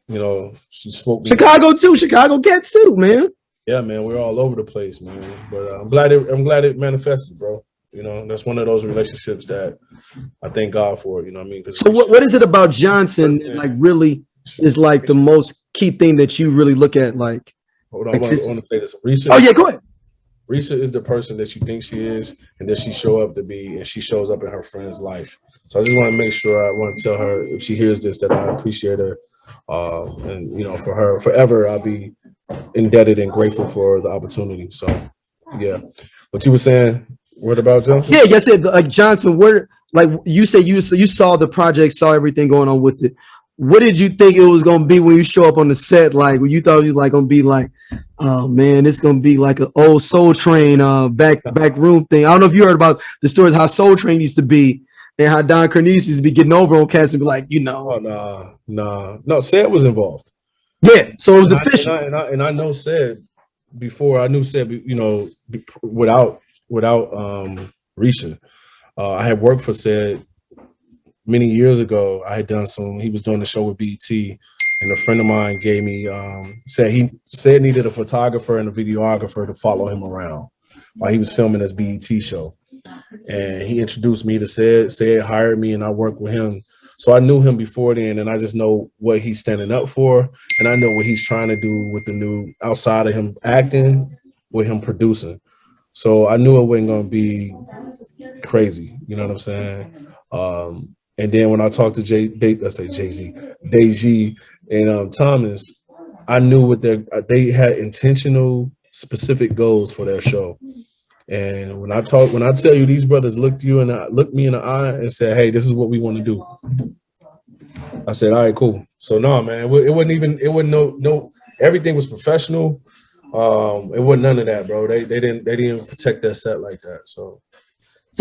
she spoke. Chicago too. Chicago cats too, man. Yeah, man. We're all over the place, man. But I'm glad it manifested, bro. That's one of those relationships that I thank God for. You know what I mean? So what is it about Johnson that like really is like the most key thing that you really look at? Like, hold on, I want to say this. Risha, oh yeah, go ahead. Risha is the person that you think she is, and that she show up to be, and she shows up in her friend's life. So I just want to make sure, I want to tell her if she hears this that I appreciate her, and for her forever, I'll be indebted and grateful for the opportunity. So yeah, what you were saying. What about Johnson? Yeah, I said like Johnson. Where like you said you saw the project, saw everything going on with it. What did you think it was gonna be when you show up on the set? Like when you thought it was like gonna be like, oh man, it's gonna be like an old Soul Train back room thing. I don't know if you heard about the stories how Soul Train used to be and how Don Cornelius used to be getting over on cast and be like, Oh, no, Said was involved. Yeah, so it was official. And I know Said before I knew Said, without Risha. I had worked for Said many years ago. I had done he was doing the show with BET, and a friend of mine gave me, said needed a photographer and a videographer to follow him around while he was filming his BET show. And he introduced me to Said hired me, and I worked with him. So I knew him before then, and I just know what he's standing up for, and I know what he's trying to do with the new, outside of him acting, with him producing. So I knew it wasn't going to be crazy. You know what I'm saying? And then when I talked to Jay-Z, Daisy and Thomas, I knew what they had intentional, specific goals for their show. And when I tell you these brothers looked me in the eye and said, hey, this is what we want to do. I said, all right, cool. So no, man, it wasn't no, everything was professional. It wasn't none of that, bro. They didn't protect that set like that. So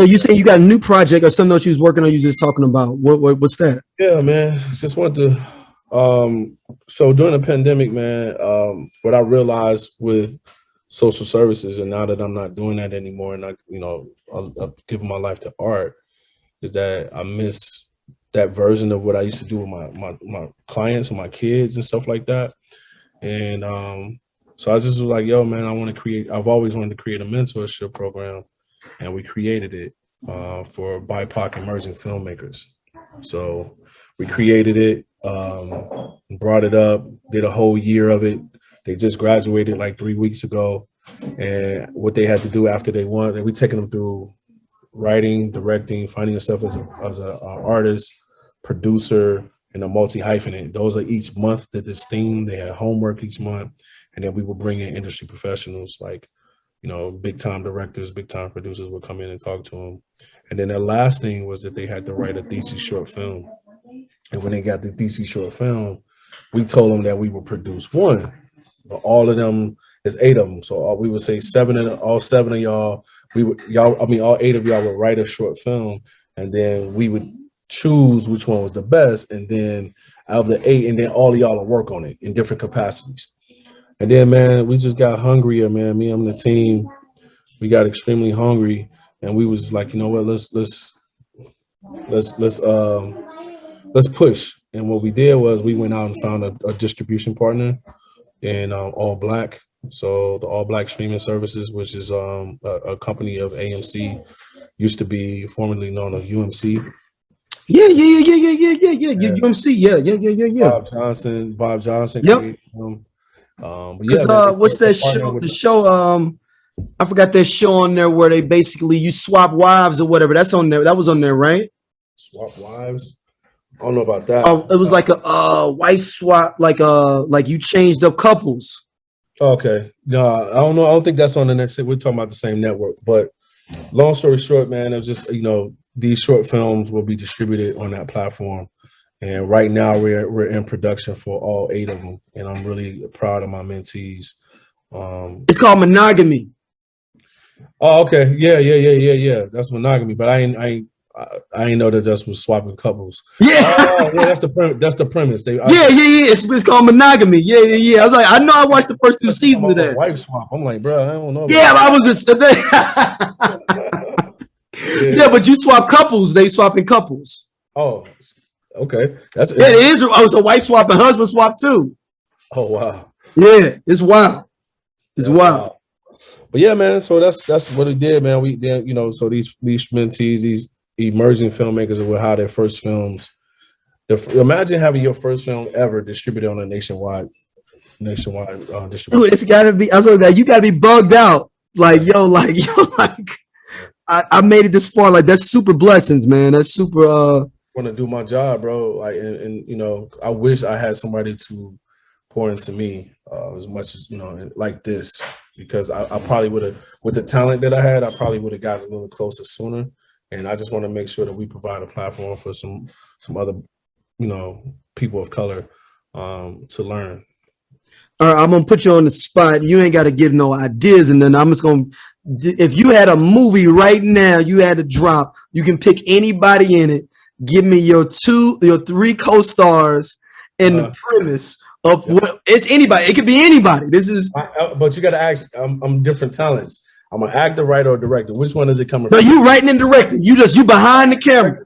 you say you got a new project or something that you was working on? You just talking about what's that? Yeah, man. Just wanted to. So during the pandemic, man, what I realized with social services, and now that I'm not doing that anymore, and I'm giving my life to art, is that I miss that version of what I used to do with my clients and my kids and stuff like that. And so I just was like, yo, man, I've always wanted to create a mentorship program, and we created it for BIPOC emerging filmmakers. So we created it, brought it up, did a whole year of it. They just graduated like 3 weeks ago, and what they had to do after we taking them through writing, directing, finding yourself as an artist, producer, and a multi-hyphenate. Those are each month that this theme. They had homework each month. And then we will bring in industry professionals like, big time directors, big time producers will come in and talk to them. And then the last thing was that they had to write a thesis short film. And when they got the thesis short film, we told them that we would produce one, but all of them it's 8 of them. So we would say all 7 of y'all. All 8 of y'all would write a short film, and then we would choose which one was the best, and then out of the 8, and then all of y'all will work on it in different capacities. And then, man, we just got hungrier, man. Me and the team, we got extremely hungry, and we was like, you know what, let's push. And what we did was we went out and found a distribution partner in All Black. So the All Black Streaming Services, which is a company of AMC, used to be formerly known as UMC. Yeah. UMC, yeah. Bob Johnson. Yep. Because what's that show? The show, I forgot that show on there where they basically you swap wives or whatever. That's on there. That was on there, right? Swap wives. I don't know about that. Oh, it was like a wife swap, like you changed up couples. Okay. No, I don't know. I don't think that's on the next. We're talking about the same network. But long story short, man, it was just, these short films will be distributed on that platform. And right now we're in production for all 8 of them. And I'm really proud of my mentees. It's called Monogamy. Oh, okay. Yeah. That's Monogamy. But I ain't know that just was swapping couples. Yeah. Oh, yeah, that's the premise. It's called Monogamy. Yeah. I was like, I know I watched the first 2 seasons of that. Wife swap. I'm like, bro, I don't know. Yeah, I was just yeah, but you swap couples. They swapping couples. Oh, okay. That's it is. I was a wife swap and husband swap too. Oh wow. Yeah, it's wild. It's wild. But yeah, man. So that's what it did, man. We then so these mentees, these emerging filmmakers will have their first films. Imagine having your first film ever distributed on a nationwide distribution. Dude, it's gotta be. I was like that. You gotta be bugged out. Like I made it this far. Like that's super blessings, man. That's super. Want to do my job, bro. Like and I wish I had somebody to pour into me as much as like this, because I probably would have, with the talent that I had, I probably would have gotten a little closer sooner. And I just want to make sure that we provide a platform for some other, people of color to learn. All right, I'm gonna put you on the spot. You ain't got to give no ideas, and then I'm just gonna. If you had a movie right now, you had to drop. You can pick anybody in it. Give me your 3 co-stars and the premise of what it's anybody. It could be anybody. This is. But you got to ask. I'm different talents. I'm an actor, writer, or director. Which one is it coming from? No, you writing and directing. You behind the camera,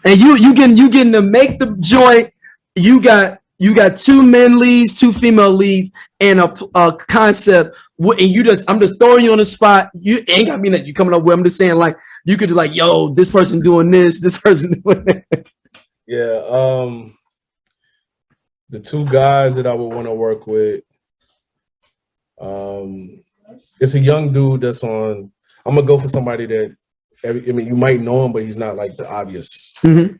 and you getting to make the joint. You got 2 men leads, 2 female leads, and a concept. And I'm just throwing you on the spot. You ain't got me that you coming up with. I'm just saying, like, you could like, yo, this person doing this person doing that. Yeah. The 2 guys that I would want to work with. It's a young dude that's on. I'm gonna go for somebody that, you might know him, but he's not like the obvious. Mm-hmm.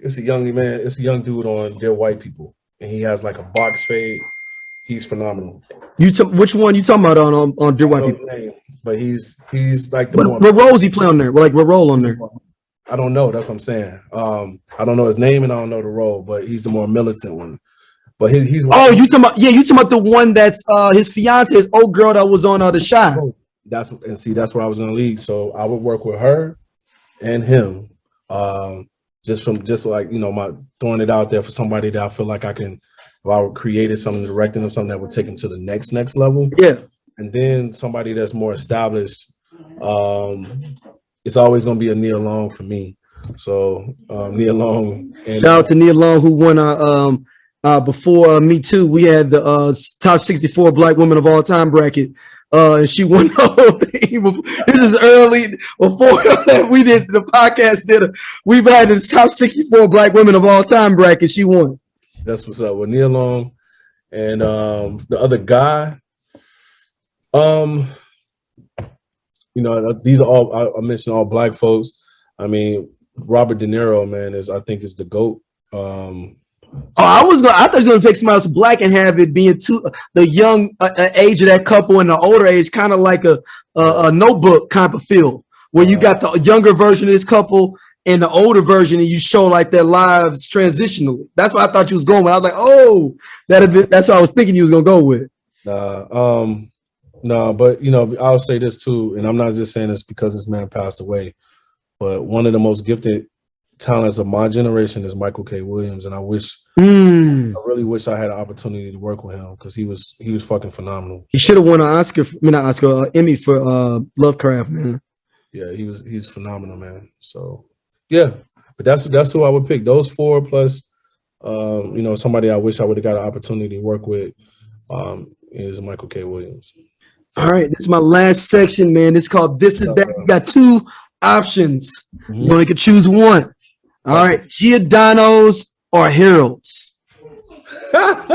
It's a young man. It's a young dude on Dear White People, and he has like a box fade. He's phenomenal. Which one you talking about on Dear White People? But he's like the what roles he play on there? What role on there? I don't know. That's what I'm saying. I don't know his name and I don't know the role, but he's the more militant one. But he's you talking about the one that's his fiance, his old girl that was on The Shy. That's where I was gonna lead. So I would work with her and him. Just like my throwing it out there for somebody that I feel like I can, if I created something, directing them something that would take them to the next level. Yeah. And then somebody that's more established. It's always gonna be a Nia Long for me. So Nia Long. And, shout out to Nia Long, who won before Me Too. We had the top 64 Black women of all time bracket. And she won the whole thing. This is early before we did the podcast. We've had the top 64 Black women of all time bracket. She won. That's what's up with Nia Long. And the other guy, these are all, I mentioned all Black folks. I mean, Robert De Niro, man, I think is the GOAT. I thought you were gonna pick somebody else Black and have it being the young age of that couple and the older age, kind of like a Notebook kind of feel, where you got the younger version of this couple and the older version, and you show like their lives transitionally. That's what I thought you was going with. I was like, oh, that's what I was thinking you was gonna go with. No, but I'll say this too, and I'm not just saying this because this man passed away, but one of the most gifted talents of my generation is Michael K. Williams, and I really wish I had an opportunity to work with him because he was fucking phenomenal. He should have won an Oscar, Emmy for Lovecraft, man. Yeah, he's phenomenal, man. So yeah, but that's who I would pick. Those four plus, somebody I wish I would have got an opportunity to work with is Michael K. Williams. All right, this is my last section, man. It's called This Is That. You got two options. You only can choose one. All right, Giordano's or Harold's. First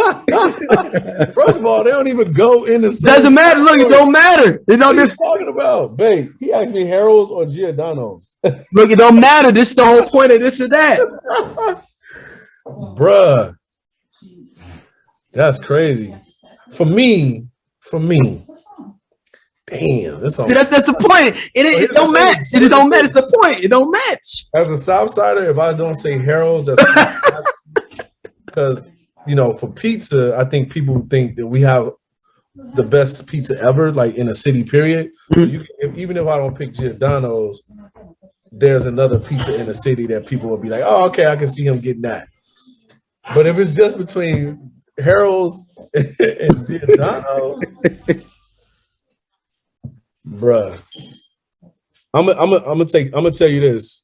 of all, they don't even go in the same. Doesn't matter. Look, it don't matter. What are you talking about, babe? He asked me Harold's or Giordano's. Look, it don't matter. This is the whole point of This or That. Bruh, that's crazy. For me. Damn, that's the point. It don't match. It don't match. It's the point. It don't match. As a Southsider, if I don't say Harold's, that's because for pizza, I think people think that we have the best pizza ever, like in a city. Period. So even if I don't pick Giordano's, there's another pizza in the city that people will be like, "Oh, okay, I can see him getting that." But if it's just between Harold's and Giordano's. Bruh, I'm gonna tell you this.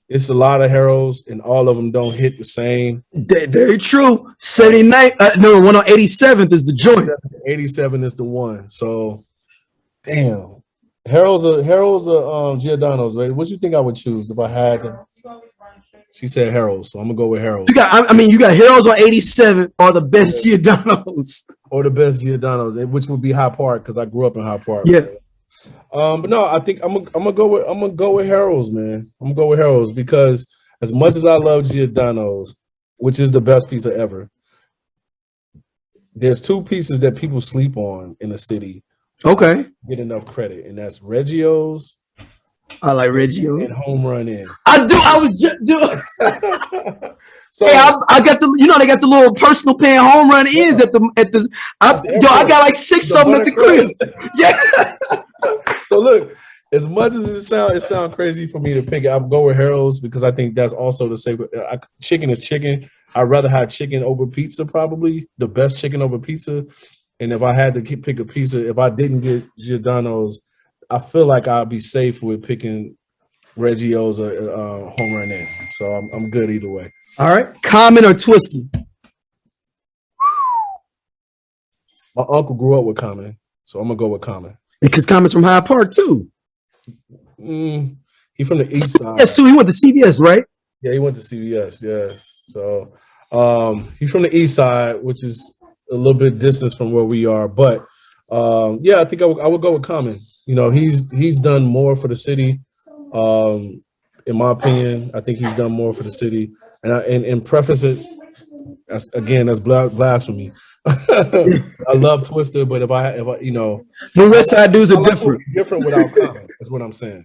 It's a lot of Harold's, and all of them don't hit the same. Very true. 79. No, 187th is the joint. 87 is the one. So, damn. Harold's Giordano's. Right? What do you think I would choose if I had to? She said Harold's, so I'm gonna go with Harold's. You got Harold's on 87 or the best Giordano's. Or the best Giordano's, which would be High Park because I grew up in High Park. Yeah. But no, I think I'm gonna go with Harold's, man. I'm gonna go with Harold's because as much as I love Giordano's, which is the best pizza ever, there's two pieces that people sleep on in the city. Okay. Get enough credit, and that's Reggio's. I like Reggio's. And Home Run In. I do. I was just doing. So hey, I got the. They got the little personal paying home run ins at the. I got like 6 of them at the crib. Yeah. So look, as much as it sounds crazy for me to pick it, I'm going with Harold's because I think that's also the same. Chicken is chicken. I'd rather have chicken over pizza, probably the best chicken over pizza. And if I had to pick a pizza, if I didn't get Giordano's, I feel like I'd be safe with picking Reggio's or Home Run In. So I'm good either way. All right, Common or Twisted? My uncle grew up with Common, so I'm gonna go with Common. Because Common's from Hyde Park too. He from the east side. Yes, too. He went to CBS, right? Yeah, he went to CBS. Yeah, so he's from the east side, which is a little bit distance from where we are. But yeah, I think I would go with Common. He's done more for the city. In my opinion, I think he's done more for the city. And preface it, that's blasphemy. I love Twister, but if I the West Side dudes are different. Different without Common. That's what I'm saying.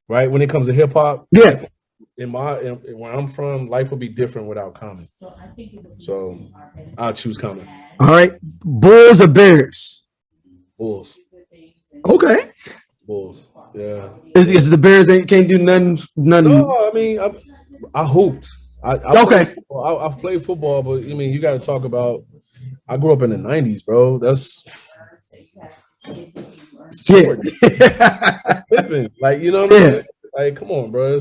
Right? When it comes to hip hop, yeah. Where I'm from, life will be different without Common. So I'll choose Common. All right, Bulls or Bears? Bulls. Okay. Bulls. Yeah. Is the Bears can't do nothing? No, I mean I hooped. Okay. I've played football, but I mean you got to talk about. I grew up in the '90s, bro. That's like what I'm saying? Like, come on, bro.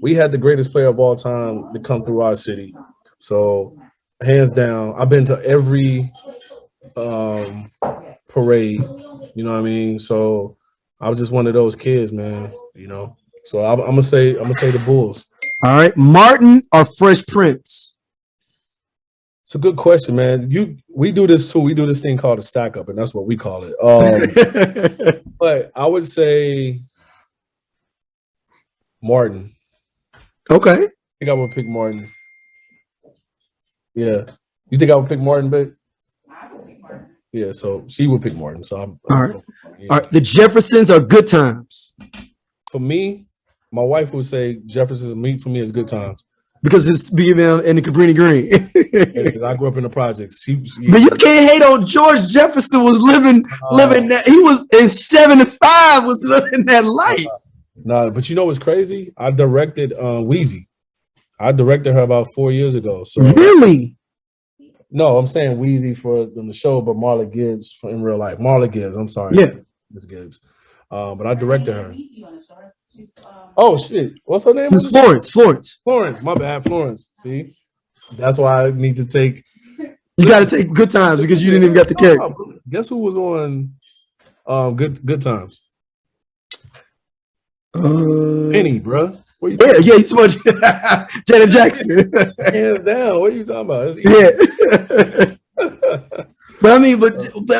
We had the greatest player of all time to come through our city. So, hands down, I've been to every parade. You know what I mean? So, I was just one of those kids, man. So I'm gonna say the Bulls. All right, Martin or Fresh Prince? It's a good question, man. We do this too. We do this thing called a stack up, and that's what we call it. But I would say Martin. Okay. I think I would pick Martin. Yeah. You think I would pick Martin, babe? I would pick Martin. Yeah, so she would pick Martin. So I'm all right. Yeah. All right. The Jeffersons are Good Times. For me, my wife would say Jefferson's meat for me is Good Times. Because it's being in the Cabrini Green. I grew up in the projects. But you can't hate on George Jefferson was living that. He was in 75 was living that life. Nah, but you know what's crazy? I directed Wheezy. I directed her about 4 years ago. So really? No, I'm saying Wheezy for the show, but Marla Gibbs in real life. Marla Gibbs, I'm sorry. Yeah. Miss Gibbs. But I directed her. Oh shit. What's her name? It's Florence. Florence, my bad, Florence. See? That's why I need to take You gotta take Good Times because you didn't even get the character. Guess who was on Good Times? Penny, bro. Yeah, he's so much Janet Jackson. Hands down. What are you talking about? Yeah. But I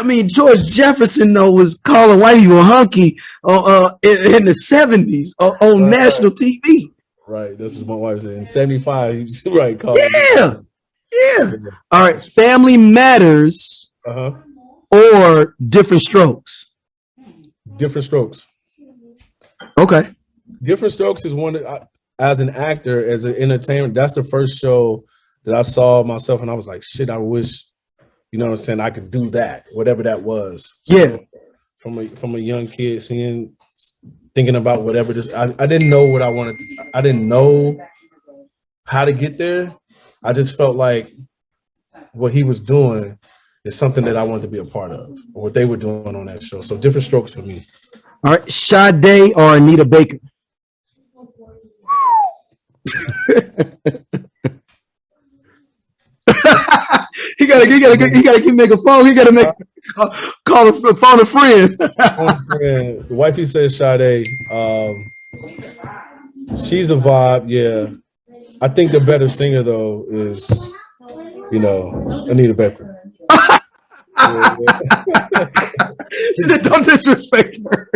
mean, George Jefferson though was calling white people hunky in the 70s on national TV. Right, this is what my wife said. In 75, he was right. Yeah. All right, Family Matters or Different Strokes. Different Strokes. Okay. Different Strokes is one that as an actor, as an entertainer, that's the first show that I saw myself, and I was like, shit, I wish. You know what I'm saying? I could do that, whatever that was. Yeah. So from a young kid, thinking about whatever this, I didn't know what I wanted. I didn't know how to get there. I just felt like what he was doing is something that I wanted to be a part of, or what they were doing on that show. So Different Strokes for me. All right, Sade or Anita Baker? He gotta make a phone. He gotta make call a phone a friend. The wifey says Sade. She's a vibe. Yeah, I think the better singer though is, Anita Baker. She said, "Don't disrespect her."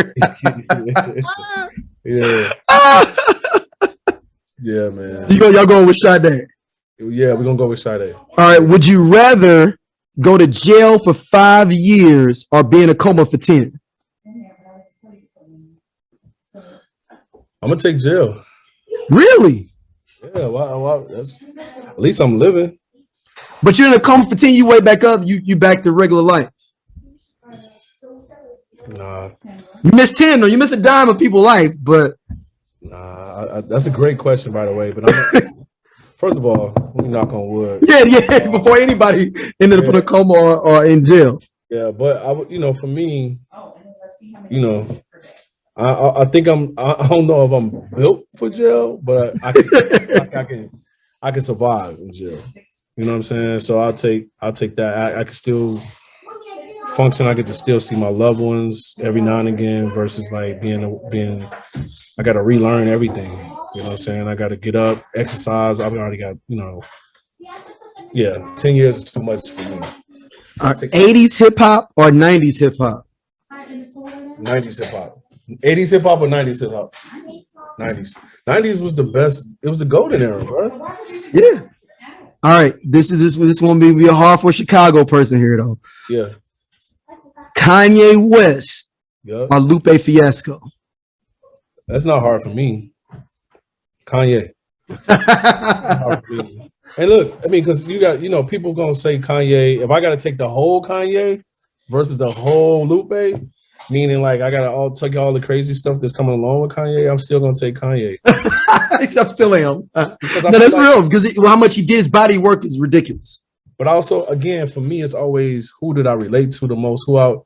Yeah. Yeah, man. Y'all going with Sade? Yeah, we're gonna go with Sade. All right. Would you rather go to jail for 5 years or be in a coma for 10? I'm gonna take jail. Really? Yeah. Well, at least I'm living. But you're in a coma for 10. You wake back up. You back to regular life. Nah. You missed 10, or you missed a dime of people's life, but. Nah, that's a great question, by the way. But first of all, we knock on wood. Yeah. Before anybody ended up in a coma or in jail. Yeah, but for me, I think I don't know if I'm built for jail, but I can survive in jail. You know what I'm saying? So I'll take that. I can still function. I get to still see my loved ones every now and again versus like being I got to relearn everything. You know what I'm saying? I got to get up, exercise. I've already got, 10 years is too much for me. 80s hip hop or 90s hip hop? 90s hip hop. 80s hip hop or 90s hip hop? 90s. 90s was the best. It was the golden era, bro. Yeah. All right. This won't be a hard for Chicago person here though. Yeah. Kanye West or Lupe Fiasco? That's not hard for me. Kanye. And look, I mean, because you got, people gonna say Kanye. If I gotta take the whole Kanye versus the whole Lupe, meaning like I gotta take all the crazy stuff that's coming along with Kanye, I'm still gonna take Kanye. I still am. No, that's real because how much he did his body work is ridiculous. But also, again, for me, it's always who did I relate to the most? Who am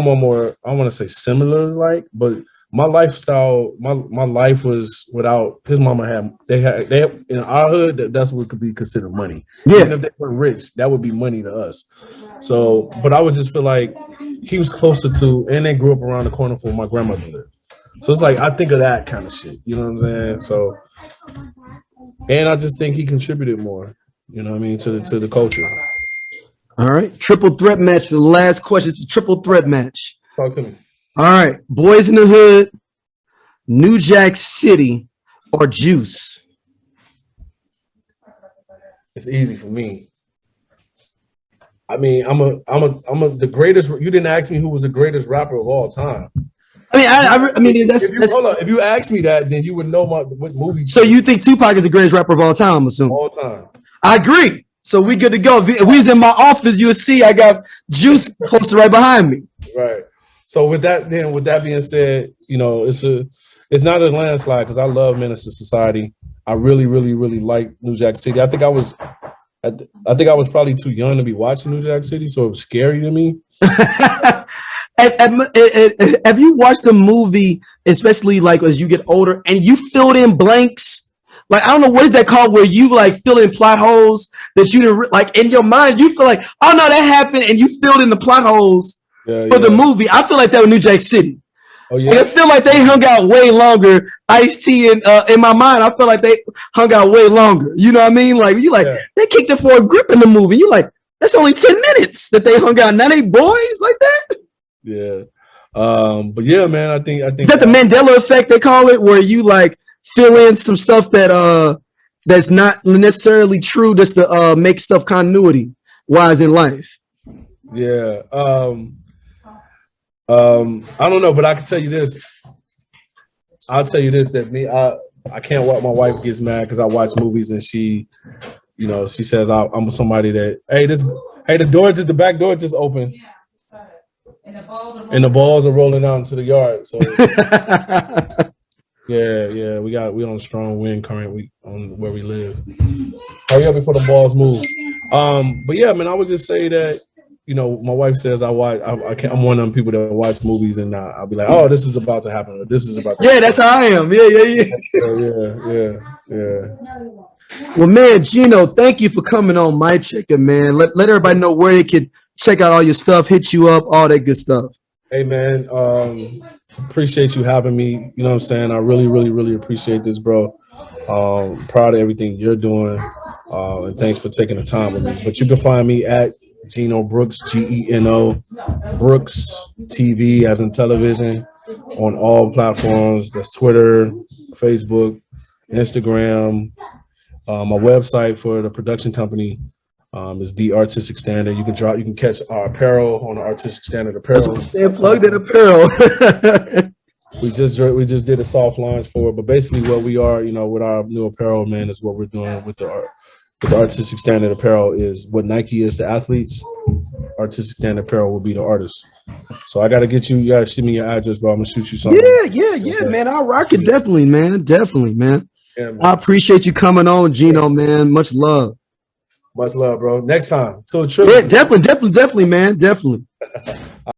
I more? I want to say similar, like, but my lifestyle, my life was without his mama they had in our hood that's what could be considered money. Yeah. Even if they were rich, that would be money to us. So, but I would just feel like he was closer to, and they grew up around the corner from where my grandmother lived. So it's like I think of that kind of shit. You know what I'm saying? So, and I just think he contributed more. You know what I mean, to the culture. All right. Triple threat match for the last question. It's a triple threat match. Talk to me. All right. Boys in the Hood, New Jack City, or Juice? It's easy for me. I mean, I'm the greatest. You didn't ask me who was the greatest rapper of all time. I mean, I mean, that's. Hold on. If you ask me that, then you would know what movies. So you think Tupac is the greatest rapper of all time? I'm assuming. All time. I agree. So we good to go. If we was in my office, you'll see I got Juice posted right behind me. Right. So with that being said, you know, it's not a landslide because I love Menace to Society. I really, really, really like New Jack City. I think I was probably too young to be watching New Jack City, so it was scary to me. Have you watched the movie, especially like as you get older, and you filled in blanks? Like, I don't know, what is that called, where you like fill in plot holes that you didn't like in your mind? You feel like, oh no, that happened, and you filled in the plot holes for the movie. I feel like that with New Jack City. Oh yeah, and I feel like they hung out way longer. Ice-T and in my mind, I feel like they hung out way longer. You know what I mean? Like you they kicked it for a grip in the movie. You like, that's only 10 minutes that they hung out. Now they boys like that. Yeah, but yeah, man, I think is that the Mandela effect they call it, where you like fill in some stuff that that's not necessarily true, just to make stuff continuity wise in life. Yeah. I don't know, but I can tell you this. I'll tell you this, that I can't watch. My wife gets mad because I watch movies and she, you know, she says I'm somebody that the back door just open. And the balls are rolling out into the yard. So yeah, we on a strong wind current on where we live. Hurry up before the balls move. But yeah, man, I would just say that, you know, my wife says I'm one of them people that watch movies and I'll be like, oh, this is about to happen. Or this is about to happen. That's how I am. Yeah. Well, man, Geno, thank you for coming on Mic Checka, man. Let everybody know where they can check out all your stuff, hit you up, all that good stuff. Hey, man, appreciate you having me. You know what I'm saying? I really, really, really appreciate this, bro. Proud of everything you're doing. And thanks for taking the time with me. But you can find me at Geno Brooks, Geno Brooks TV, as in television, on all platforms. That's Twitter, Facebook, Instagram. My website for the production company is The Artistic Standard. You can catch our apparel on the Artistic Standard apparel. They plugged in apparel. We just did a soft launch for it, but basically what we are, you know, with our new apparel, man, is what we're doing with the Artistic Standard apparel is what Nike is to athletes. Artistic Standard apparel will be the artists. So I got to get you. You got to shoot me your address, bro. I'm gonna shoot you something. Yeah, man. I'll rock it. Definitely, man. Yeah, man. I appreciate you coming on, Geno, man. Much love. Much love, bro. Next time. So true. Yeah, definitely, man. Definitely.